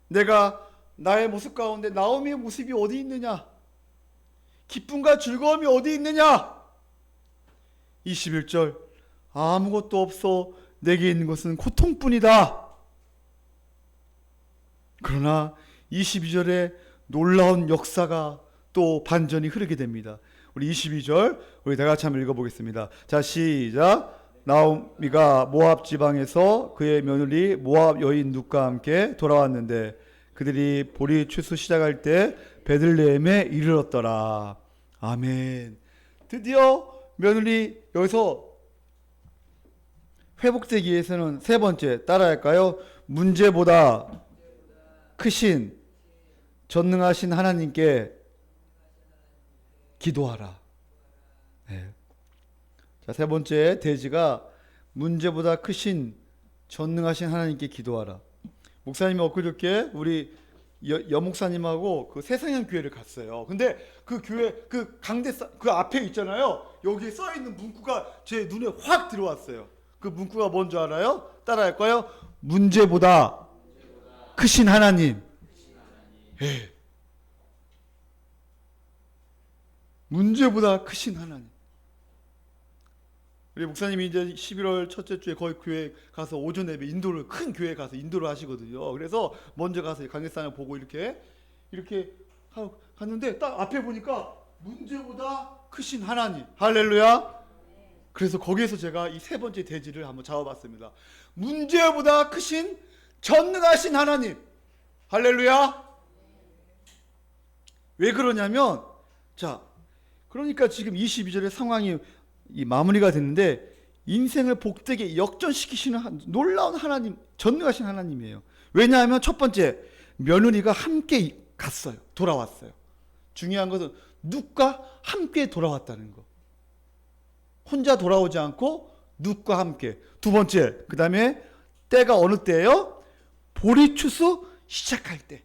Speaker 1: 내가 나의 모습 가운데 나오미의 모습이 어디 있느냐? 기쁨과 즐거움이 어디 있느냐? 21절 아무것도 없어 내게 있는 것은 고통뿐이다. 그러나 22절에 놀라운 역사가 또 반전이 흐르게 됩니다. 우리 22절 우리 다 같이 한번 읽어보겠습니다. 자, 시작. 나오미가 모압 지방에서 그의 며느리 모압 여인 룻과 함께 돌아왔는데 그들이 보리 추수 시작할 때 베들레헴에 이르렀더라. 아멘. 드디어 며느리 여기서 회복되기 위해서는 세 번째 따라할까요? 문제보다 크신 전능하신 하나님께 기도하라. 네. 자, 세 번째 대지가 문제보다 크신 전능하신 하나님께 기도하라. 목사님이 엊그저께 우리 여목사님하고 그 세상형 교회를 갔어요. 근데 그 교회 그 강대 그 앞에 있잖아요. 여기에 써 있는 문구가 제 눈에 확 들어왔어요. 그 문구가 뭔지 알아요? 따라할까요? 문제보다 크신 하나님. 예. 문제보다 크신 하나님. 우리 목사님이 이제 11월 첫째 주에 거기 교회 가서 오전 예배 인도를 큰 교회 가서 인도를 하시거든요. 그래서 먼저 가서 강대상을 보고 이렇게 하고 갔는데 딱 앞에 보니까 문제보다 크신 하나님. 할렐루야. 그래서 거기에서 제가 이 세 번째 대지를 한번 잡아봤습니다. 문제보다 크신 전능하신 하나님. 할렐루야. 왜 그러냐면 자, 그러니까 지금 22절의 상황이 이 마무리가 됐는데 인생을 복되게 역전시키시는 놀라운 하나님, 전능하신 하나님이에요. 왜냐하면 첫 번째 며느리가 함께 갔어요. 돌아왔어요. 중요한 것은 룻과 함께 돌아왔다는 거. 혼자 돌아오지 않고 룻과 함께. 두 번째, 그 다음에 때가 어느 때예요? 보리추수 시작할 때.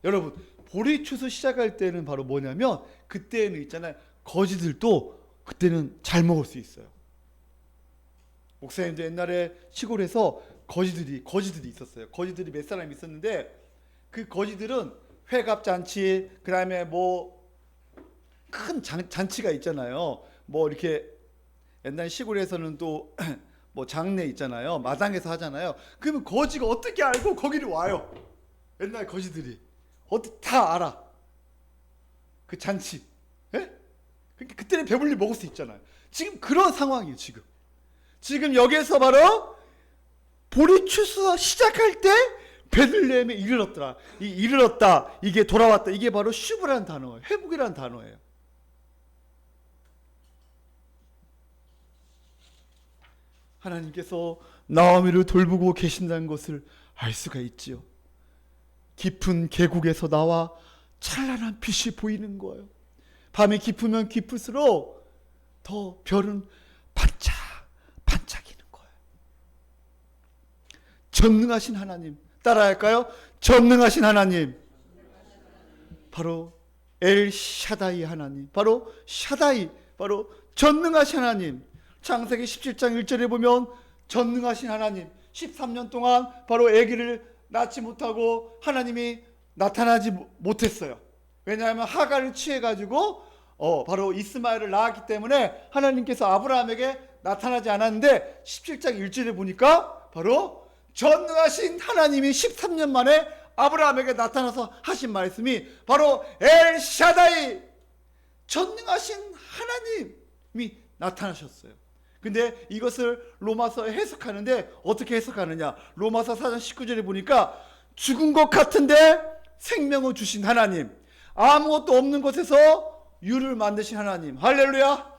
Speaker 1: 여러분, 보리추수 시작할 때는 바로 뭐냐면 그때는 있잖아요. 거지들도 그때는 잘 먹을 수 있어요. 목사님도 옛날에 시골에서 거지들이 있었어요. 거지들이 몇 사람 있었는데 그 거지들은 회갑잔치, 그 다음에 뭐 큰 잔치가 있잖아요. 뭐 이렇게 옛날 시골에서는 또 뭐 장례 있잖아요. 마당에서 하잖아요. 그러면 거지가 어떻게 알고 거기를 와요? 옛날 거지들이 다 알아. 그 잔치. 예? 그러니까 그때는 배불리 먹을 수 있잖아요. 지금 그런 상황이에요. 지금 여기에서 바로 보리추수 시작할 때 베들레헴에 이르렀더라. 이 이르렀다, 이게 돌아왔다, 이게 바로 슈브라는 단어예요. 회복이라는 단어예요. 하나님께서 나오미를 돌보고 계신다는 것을 알 수가 있지요. 깊은 계곡에서 나와 찬란한 빛이 보이는 거예요. 밤이 깊으면 깊을수록 더 별은 반짝이는 거예요. 전능하신 하나님. 따라할까요? 전능하신 하나님. 바로 엘샤다이 하나님. 바로 샤다이. 바로 전능하신 하나님. 창세기 17장 1절에 보면 전능하신 하나님. 13년 동안 바로 아기를 낳지 못하고 하나님이 나타나지 못했어요. 왜냐하면 하갈을 취해가지고 바로 이스마엘을 낳았기 때문에 하나님께서 아브라함에게 나타나지 않았는데 17장 1절에 보니까 바로 전능하신 하나님이 13년 만에 아브라함에게 나타나서 하신 말씀이 바로 엘샤다이, 전능하신 하나님이 나타나셨어요. 근데 이것을 로마서에 해석하는데 어떻게 해석하느냐? 로마서 4장 19절에 보니까 죽은 것 같은데 생명을 주신 하나님, 아무것도 없는 곳에서 유를 만드신 하나님. 할렐루야.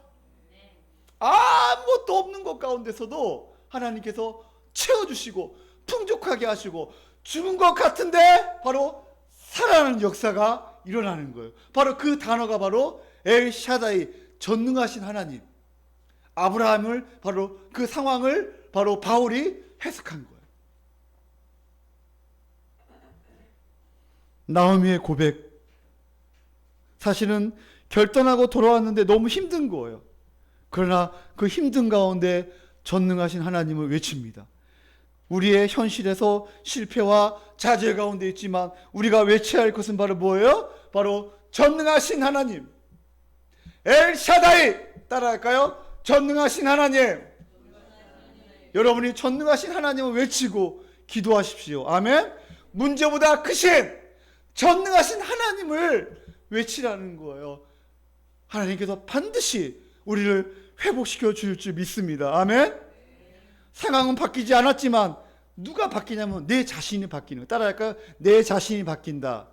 Speaker 1: 아무것도 없는 것 가운데서도 하나님께서 채워주시고 풍족하게 하시고 죽은 것 같은데 바로 살아나는 역사가 일어나는 거예요. 바로 그 단어가 바로 엘샤다이, 전능하신 하나님. 아브라함을 바로 그 상황을 바로 바울이 해석한 거예요. 나오미의 고백. 사실은 결단하고 돌아왔는데 너무 힘든 거예요. 그러나 그 힘든 가운데 전능하신 하나님을 외칩니다. 우리의 현실에서 실패와 좌절 가운데 있지만 우리가 외쳐야 할 것은 바로 뭐예요? 바로 전능하신 하나님. 엘샤다이, 따라할까요? 전능하신 하나님. 여러분이 전능하신 하나님을 외치고 기도하십시오. 아멘. 문제보다 크신 전능하신 하나님을 외치라는 거예요. 하나님께서 반드시 우리를 회복시켜 줄 줄 믿습니다. 아멘. 상황은 바뀌지 않았지만 누가 바뀌냐면 내 자신이 바뀌는 거예요. 따라할까요? 내 자신이 바뀐다.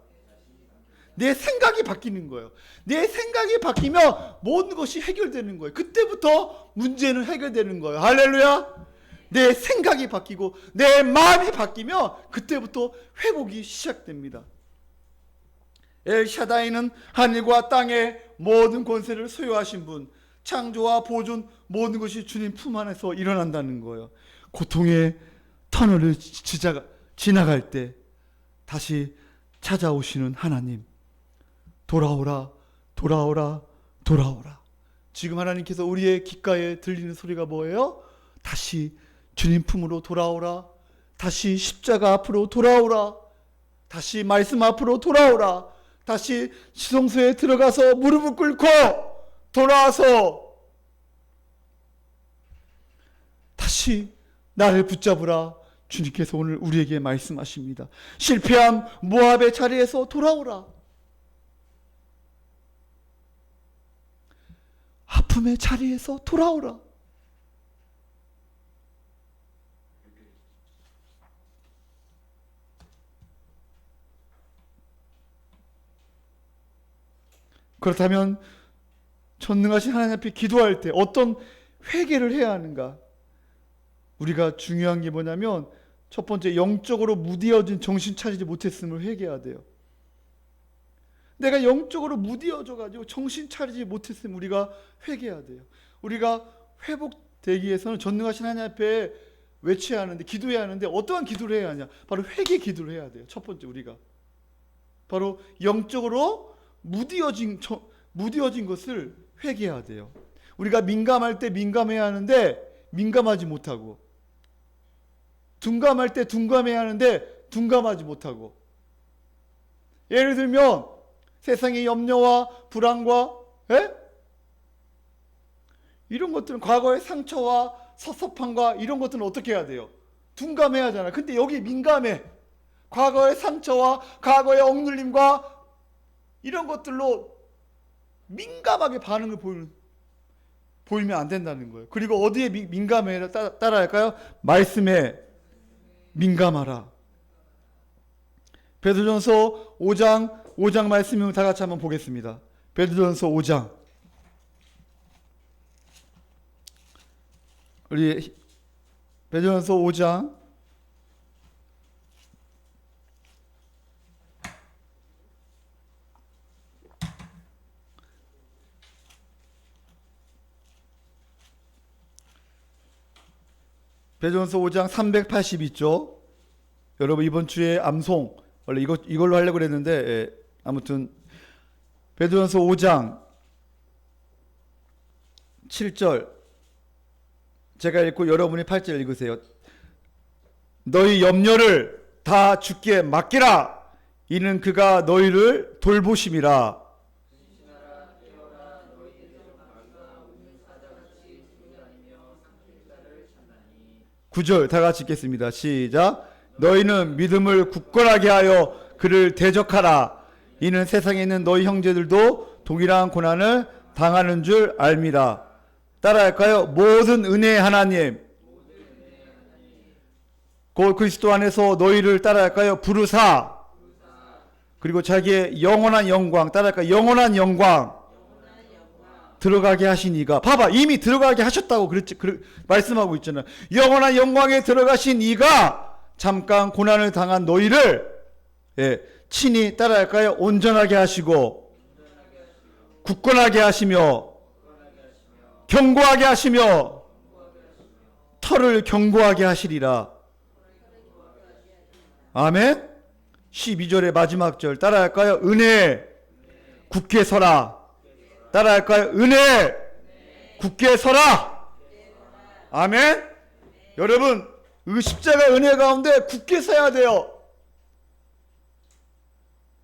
Speaker 1: 내 생각이 바뀌는 거예요. 내 생각이 바뀌면 모든 것이 해결되는 거예요. 그때부터 문제는 해결되는 거예요. 할렐루야. 내 생각이 바뀌고 내 마음이 바뀌면 그때부터 회복이 시작됩니다. 엘샤다이는 하늘과 땅의 모든 권세를 소유하신 분, 창조와 보존 모든 것이 주님 품 안에서 일어난다는 거예요. 고통의 터널을 지나갈 때 다시 찾아오시는 하나님. 돌아오라, 돌아오라, 돌아오라. 지금 하나님께서 우리의 귓가에 들리는 소리가 뭐예요? 다시 주님 품으로 돌아오라. 다시 십자가 앞으로 돌아오라. 다시 말씀 앞으로 돌아오라. 다시 지성소에 들어가서 무릎을 꿇고 돌아와서 다시 나를 붙잡으라. 주님께서 오늘 우리에게 말씀하십니다. 실패한 모압의 자리에서 돌아오라. 아픔의 자리에서 돌아오라. 그렇다면 전능하신 하나님 앞에 기도할 때 어떤 회개를 해야 하는가? 우리가 중요한 게 뭐냐면 첫 번째, 영적으로 무디어진 정신 차리지 못했음을 회개해야 돼요. 내가 영적으로 무디어져가지고 정신 차리지 못했으면 우리가 회개해야 돼요. 우리가 회복되기 위해서는 전능하신 하나님 앞에 외쳐야 하는데, 기도해야 하는데 어떠한 기도를 해야 하냐? 바로 회개 기도를 해야 돼요. 첫 번째, 우리가 바로 영적으로 무디어진 것을 회개해야 돼요. 우리가 민감할 때 민감해야 하는데 민감하지 못하고, 둔감할 때 둔감해야 하는데 둔감하지 못하고, 예를 들면 세상의 염려와 불안과 이런 것들은, 과거의 상처와 섭섭함과 이런 것들은 어떻게 해야 돼요? 둔감해야 하잖아요. 근데 여기 민감해. 과거의 상처와 과거의 억눌림과 이런 것들로 민감하게 반응을 보이면 안 된다는 거예요. 그리고 어디에 민감해 따라할까요? 말씀에 민감하라. 베드로전서 5장 말씀을 다 같이 한번 보겠습니다. 베드로전서 5장. 우리 베드로전서 5장 382쪽. 여러분 이번 주에 암송 원래 이걸로 하려고 그랬는데 아무튼 베드로전서 5장 7절 제가 읽고 여러분이 8절 읽으세요. 너희 염려를 다 주께 맡기라. 이는 그가 너희를 돌보심이라. 9절 다 같이 읽겠습니다. 시작. 너희는 믿음을 굳건하게 하여 그를 대적하라. 이는 세상에 있는 너희 형제들도 동일한 고난을 당하는 줄 알미라. 따라할까요? 모든 은혜의 하나님, 곧 그리스도 안에서 너희를 따라할까요? 부르사. 그리고 자기의 영원한 영광, 따라할까요? 영원한 영광 들어가게 하신 이가, 봐봐, 이미 들어가게 하셨다고 말씀하고 있잖아요. 영원한 영광에 들어가신 이가 잠깐 고난을 당한 너희를 친히 따라할까요? 온전하게 하시고 굳건하게 하시며 견고하게 하시며 터를 견고하게 하시리라. 아멘. 12절의 마지막 절 따라할까요? 은혜 굳게 서라. 따라할까요? 은혜 굳게 서라. 아멘. 여러분, 이 십자가 은혜 가운데 굳게 서야 돼요.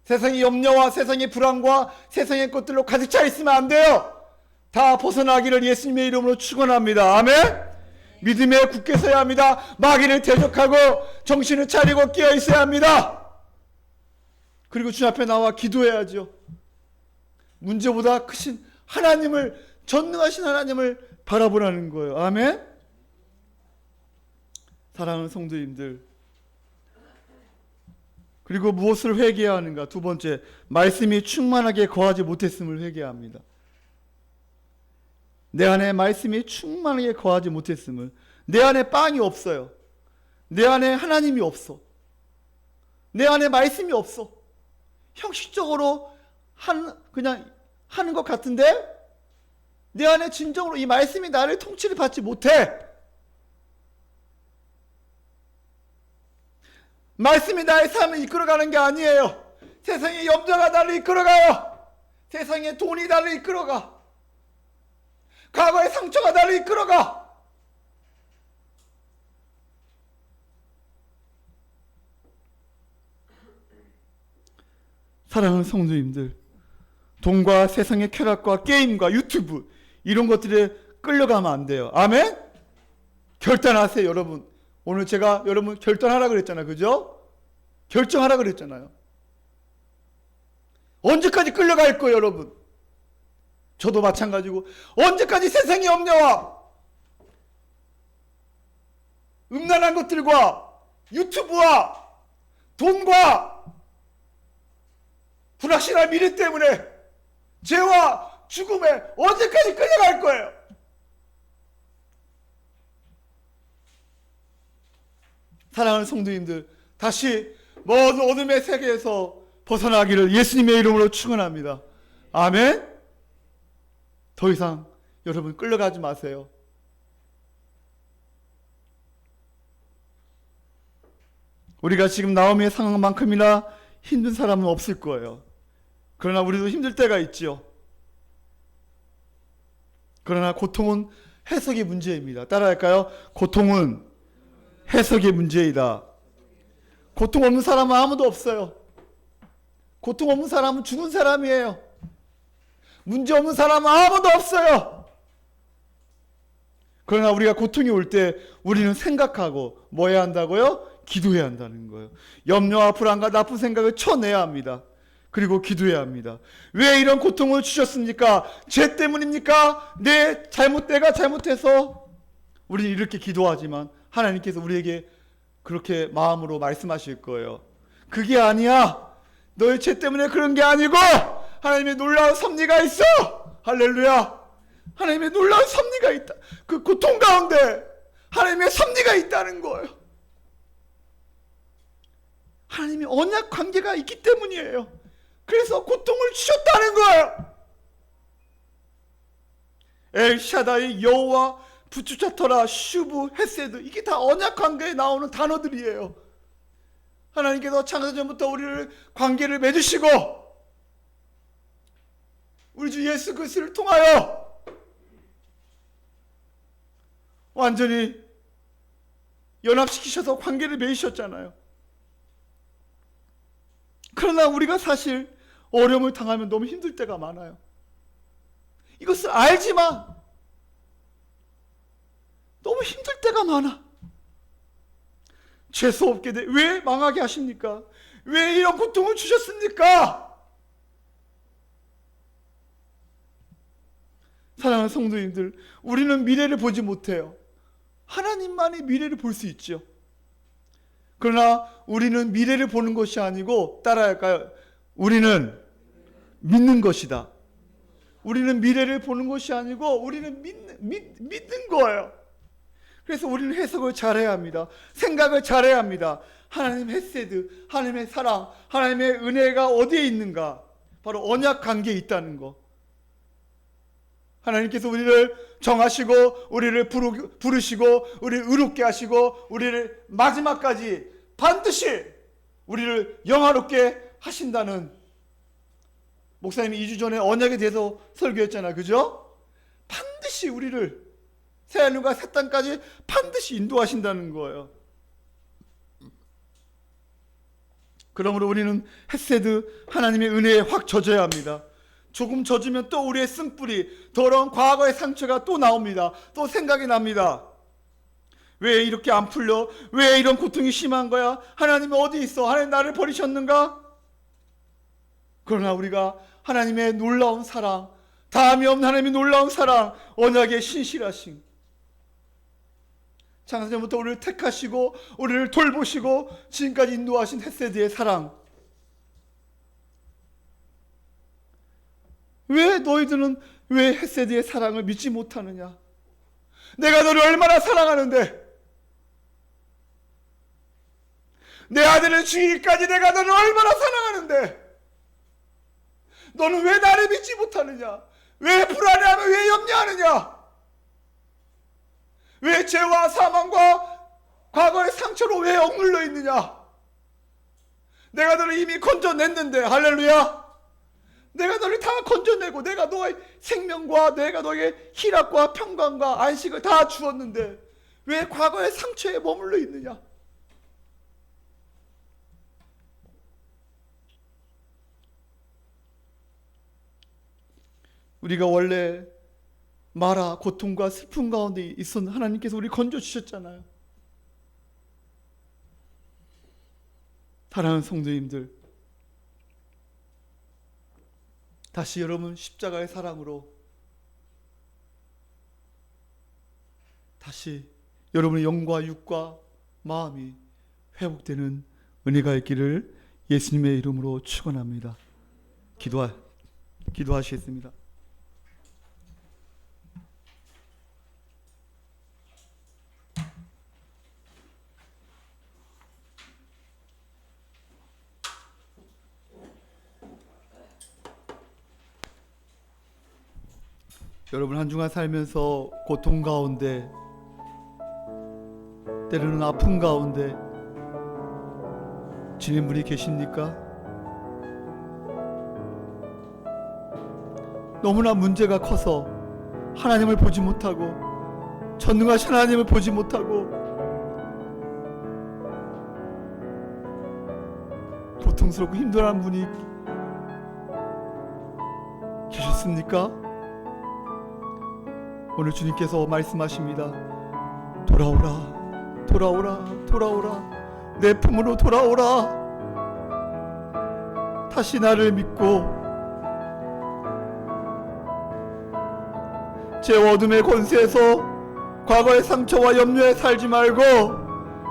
Speaker 1: 세상의 염려와 세상의 불안과 세상의 것들로 가득 차 있으면 안 돼요. 다 벗어나기를 예수님의 이름으로 축원합니다. 아멘. 믿음에 굳게 서야 합니다. 마귀를 대적하고 정신을 차리고 깨어 있어야 합니다. 그리고 주 앞에 나와 기도해야죠. 문제보다 크신 하나님을, 전능하신 하나님을 바라보라는 거예요. 아멘. 사랑하는 성도님들, 그리고 무엇을 회개해야 하는가? 두 번째, 말씀이 충만하게 거하지 못했음을 회개해야 합니다. 내 안에 말씀이 충만하게 거하지 못했음을. 내 안에 빵이 없어요. 내 안에 하나님이 없어. 내 안에 말씀이 없어. 형식적으로 그냥 하는 것 같은데 내 안에 진정으로 이 말씀이 나를 통치를 받지 못해. 말씀이 나의 삶을 이끌어가는 게 아니에요. 세상의 염려가 나를 이끌어가요. 세상의 돈이 나를 이끌어가. 과거의 상처가 나를 이끌어가. 사랑하는 성도님들, 돈과 세상의 쾌락과 게임과 유튜브 이런 것들에 끌려가면 안 돼요. 아멘? 결단하세요, 여러분. 오늘 제가 여러분 결단하라 그랬잖아요. 그죠? 결정하라 그랬잖아요. 언제까지 끌려갈 거예요, 여러분? 저도 마찬가지고 언제까지 세상의 염려와 음란한 것들과 유튜브와 돈과 불확실한 미래 때문에 죄와 죽음에 언제까지 끌려갈 거예요? 사랑하는 성도님들, 다시 모든 어둠의 세계에서 벗어나기를 예수님의 이름으로 축원합니다. 아멘. 더 이상 여러분 끌려가지 마세요. 우리가 지금 나오미의 상황만큼이나 힘든 사람은 없을 거예요. 그러나 우리도 힘들 때가 있죠. 그러나 고통은 해석의 문제입니다. 따라할까요? 고통은 해석의 문제이다. 고통 없는 사람은 아무도 없어요. 고통 없는 사람은 죽은 사람이에요. 문제 없는 사람은 아무도 없어요. 그러나 우리가 고통이 올 때 우리는 생각하고 뭐 해야 한다고요? 기도해야 한다는 거예요. 염려와 불안과 나쁜 생각을 쳐내야 합니다. 그리고 기도해야 합니다. 왜 이런 고통을 주셨습니까? 죄 때문입니까? 내가 잘못해서 우리는 이렇게 기도하지만 하나님께서 우리에게 그렇게 마음으로 말씀하실 거예요. 그게 아니야. 너의 죄 때문에 그런 게 아니고 하나님의 놀라운 섭리가 있어. 할렐루야. 하나님의 놀라운 섭리가 있다. 그 고통 가운데 하나님의 섭리가 있다는 거예요. 하나님의 언약 관계가 있기 때문이에요. 그래서 고통을 주셨다는 거예요. 엘샤다이, 여호와, 부추차터라, 슈브, 헤세드, 이게 다 언약 관계에 나오는 단어들이에요. 하나님께서 창세전부터 우리를 관계를 맺으시고 우리 주 예수 그리스도를 통하여 완전히 연합시키셔서 관계를 맺으셨잖아요. 그러나 우리가 사실 어려움을 당하면 너무 힘들 때가 많아요. 이것을 알지만 너무 힘들 때가 많아. 재수없게 왜 망하게 하십니까? 왜 이런 고통을 주셨습니까? 사랑하는 성도님들, 우리는 미래를 보지 못해요. 하나님만이 미래를 볼 수 있죠. 그러나 우리는 미래를 보는 것이 아니고 따라할까요? 우리는 믿는 것이다. 우리는 미래를 보는 것이 아니고 우리는 믿는 거예요. 그래서 우리는 해석을 잘해야 합니다. 생각을 잘해야 합니다. 하나님의 헤세드, 하나님의 사랑, 하나님의 은혜가 어디에 있는가? 바로 언약 관계에 있다는 거. 하나님께서 우리를 정하시고 우리를 부르시고 우리를 의롭게 하시고 우리를 마지막까지 반드시 우리를 영화롭게 하신다는, 목사님이 2주 전에 언약에 대해서 설교했잖아요. 그죠? 반드시 우리를 새하늘과 새 땅까지 반드시 인도하신다는 거예요. 그러므로 우리는 헤세드, 하나님의 은혜에 확 젖어야 합니다. 조금 젖으면 또 우리의 쓴뿌리, 더러운 과거의 상처가 또 나옵니다. 또 생각이 납니다. 왜 이렇게 안 풀려? 왜 이런 고통이 심한 거야? 하나님이 어디 있어? 하나님 나를 버리셨는가? 그러나 우리가 하나님의 놀라운 사랑, 다함이 없는 하나님의 놀라운 사랑, 언약의 신실하심, 창세전부터 우리를 택하시고 우리를 돌보시고 지금까지 인도하신 헤세드의 사랑, 왜 너희들은 왜 헤세드의 사랑을 믿지 못하느냐? 내가 너를 얼마나 사랑하는데, 내 아들을 죽이기까지 내가 너를 얼마나 사랑하는데 너는 왜 나를 믿지 못하느냐? 왜 불안해하며 왜 염려하느냐? 왜 죄와 사망과 과거의 상처로 왜 억눌려 있느냐? 내가 너를 이미 건져냈는데, 할렐루야, 내가 너를 다 건져내고 내가 너의 생명과 내가 너의 희락과 평강과 안식을 다 주었는데 왜 과거의 상처에 머물러 있느냐? 우리가 원래 마라, 고통과 슬픔 가운데 있었는 하나님께서 우리 건져주셨잖아요. 사랑하는 성도님들, 다시 여러분 십자가의 사랑으로 다시 여러분의 영과 육과 마음이 회복되는 은혜가 있기를 예수님의 이름으로 축원합니다. 기도하시겠습니다. 여러분 한 주간 살면서 고통 가운데, 때로는 아픔 가운데 지낸 분이 계십니까? 너무나 문제가 커서 하나님을 보지 못하고, 전능하신 하나님을 보지 못하고 고통스럽고 힘들어하는 분이 계셨습니까? 오늘 주님께서 말씀하십니다. 돌아오라, 돌아오라, 돌아오라, 내 품으로 돌아오라. 다시 나를 믿고 제 어둠의 권세에서 과거의 상처와 염려에 살지 말고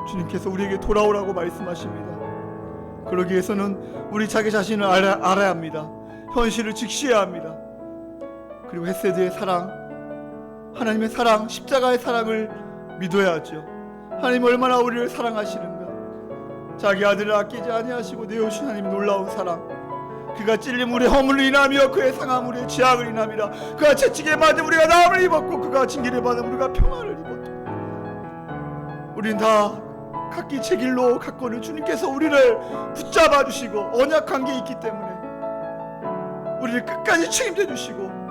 Speaker 1: 주님께서 우리에게 돌아오라고 말씀하십니다. 그러기 위해서는 우리 자기 자신을 알아야 합니다. 현실을 직시해야 합니다. 그리고 헤세드의 사랑, 하나님의 사랑, 십자가의 사랑을 믿어야죠. 하나님 얼마나 우리를 사랑하시는가. 자기 아들을 아끼지 아니하시고 내어주신 하나님의 놀라운 사랑. 그가 찔림 우리의 허물을 인하며 그의 상함 우리의 죄악을 인함이라. 그가 채찍에 맞음 우리가 나음을 입었고 그가 징계를 받음 우리가 평화를 입었다. 우린 다 각기 제 길로 갔거늘 주님께서 우리를 붙잡아 주시고 언약 관계에 있기 때문에 우리를 끝까지 책임져 주시고,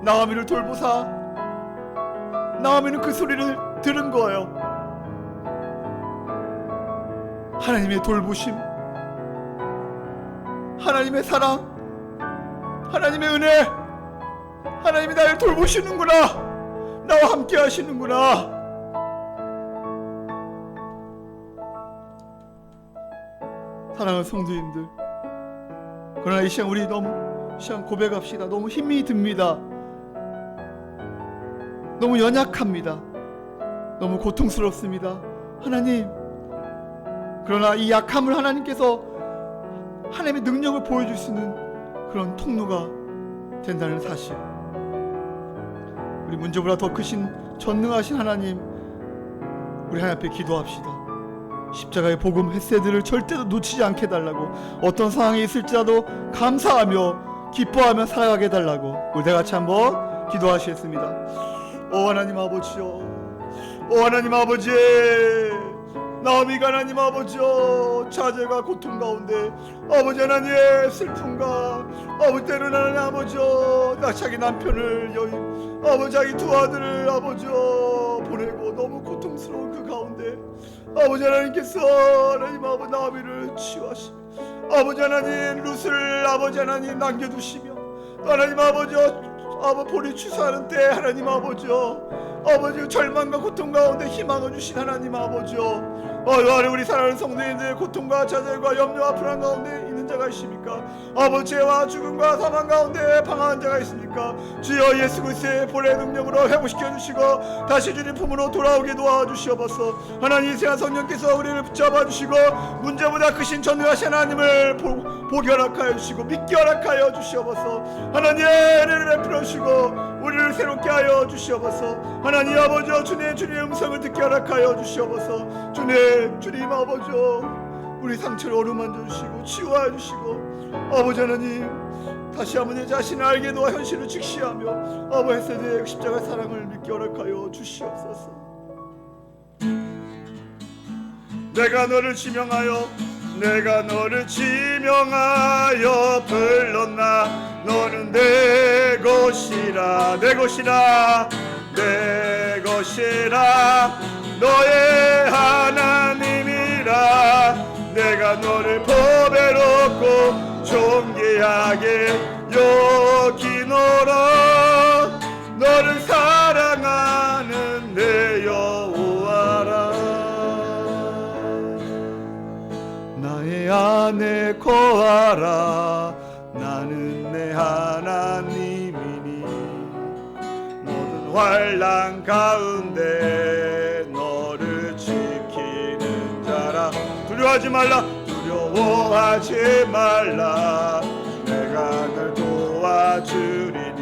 Speaker 1: 나오미를 돌보사, 나오미는 그 소리를 들은 거예요. 하나님의 돌보심, 하나님의 사랑, 하나님의 은혜, 하나님이 나를 돌보시는구나, 나와 함께 하시는구나. 사랑하는 성도님들, 그러나 이 시간 우리 너무 고백합시다. 너무 힘이 듭니다. 너무 연약합니다. 너무 고통스럽습니다. 하나님, 그러나 이 약함을 하나님께서 하나님의 능력을 보여줄 수 있는 그런 통로가 된다는 사실, 우리 문제보다 더 크신 전능하신 하나님, 우리 하나님 앞에 기도합시다. 십자가의 복음 헤세드를 절대로 놓치지 않게 해달라고, 어떤 상황이 있을지라도 감사하며 기뻐하며 살아가게 해달라고 우리 다같이 한번 기도하시겠습니다. 오 하나님 아버지요, 오 하나님 아버지, 나오미가 하나님 아버지요, 좌절과 고통 가운데 아버지 하나님의 슬픔과 아버지 때로는 하나님 아버지요, 자기 남편을 아버지 자기 두 아들을 아버지요 보내고 너무 고통스러운 그 가운데 아버지 하나님께서 하나님 아버지 나오미를 치유하시며 아버지 하나님 룻을 아버지 하나님 남겨두시며 하나님 아버지요 아버지 본이 취소하는 때 하나님 아버지요 아버지 절망과 고통 가운데 희망을 주신 하나님 아버지요 우리 사랑하는 성도님들 고통과 좌절과 염려와 불안 가운데 있는 자가 있습니까? 아버지 죄와 죽음과 사망 가운데 방황한 자가 있습니까? 주여 예수 그리스도의 보혈의 능력으로 회복시켜 주시고 다시 주님 품으로 돌아오게 도와주시옵소서. 하나님 이세한 성령께서 우리를 붙잡아 주시고 문제보다 크신 전능하신 하나님을 보게 허락하여 주시고 믿게 허락하여 주시옵소서. 하나님의 은혜를 베풀어 주시고 우리를 새롭게 하여 주시옵소서. 하나님 아버지여 주님의 음성을 듣게 허락하여 주시옵소서. 주님 아버지여 우리 상처를 어루만져 주시고 치유하여 주시고 아버지 하나님 다시 한번 내 자신을 알게 도와 현실을 직시하며 아버지 세대의 십자가 사랑을 믿게 허락하여 주시옵소서. 내가 너를 지명하여 불렀나 너는 내 것이라 너의 하나님이라. 내가 너를 보배롭고 존귀하게 여기노라. 너를 사랑하는 내 여호와라. 나의 안에 거하라. 나는 내 하나님이니 모든 환난 가운데 너를 지키는 자라. 두려워하지 말라. 내가 널 도와주리니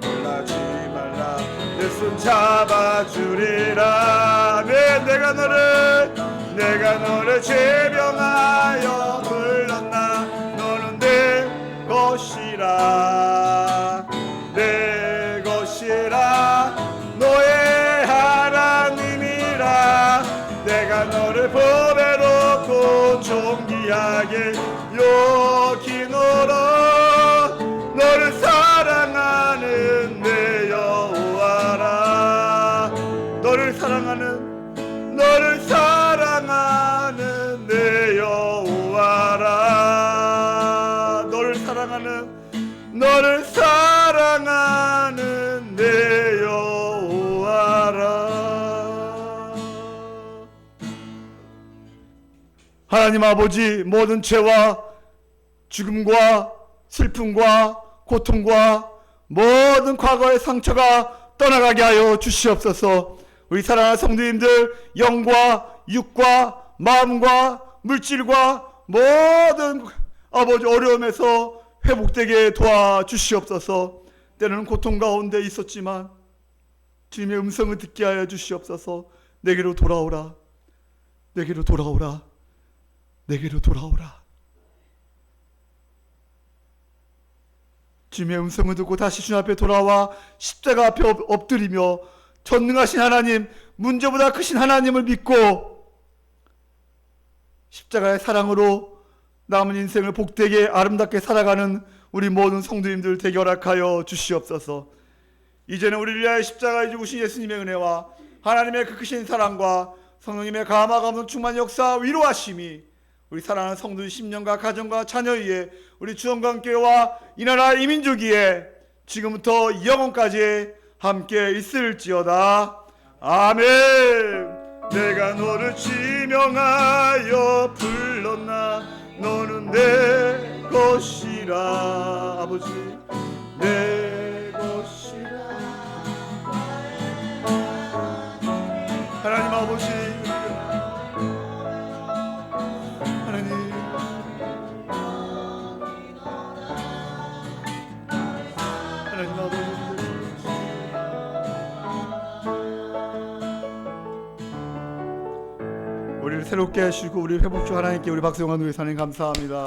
Speaker 1: 놀라지 말라. 내 손 잡아주리라. 내가 너를 제명하여 불렀나 너는 내 것이라 너의 하나님이라. 내가 너를 보배롭고 존귀하게 여기노라. 너를 사랑하는 내 여호와라. 너를 사랑하는 내 여호와라. 너를 사랑하는 내 여호와라. 하나님 아버지, 모든 죄와 죽음과 슬픔과 고통과 모든 과거의 상처가 떠나가게 하여 주시옵소서. 우리 사랑하는 성도님들 영과 육과 마음과 물질과 모든 아버지 어려움에서 회복되게 도와주시옵소서. 때로는 고통 가운데 있었지만 주님의 음성을 듣게 하여 주시옵소서. 내게로 돌아오라. 주님의 음성을 듣고 다시 주님 앞에 돌아와 십자가 앞에 엎드리며 전능하신 하나님, 문제보다 크신 하나님을 믿고 십자가의 사랑으로 남은 인생을 복되게 아름답게 살아가는 우리 모든 성도님들 되게 허락하여 주시옵소서. 이제는 우리를 위하여 십자가에 죽으신 예수님의 은혜와 하나님의 그 크신 사랑과 성령님의 감화가 없는 충만 역사 위로하심이 우리 사랑하는 성도들 심령과 가정과 자녀 위에 우리 주원관교회와 이 나라 이 민족 위에 지금부터 영원까지 함께 있을지어다. 아멘. 내가 너를 지명하여 불렀나 너는 내 것이라. 아버지 내 것이라. 하나님 아버지, 하나님 아버지, 새롭게 하시고 우리 회복주 하나님께 우리 박성환 의사님 감사합니다.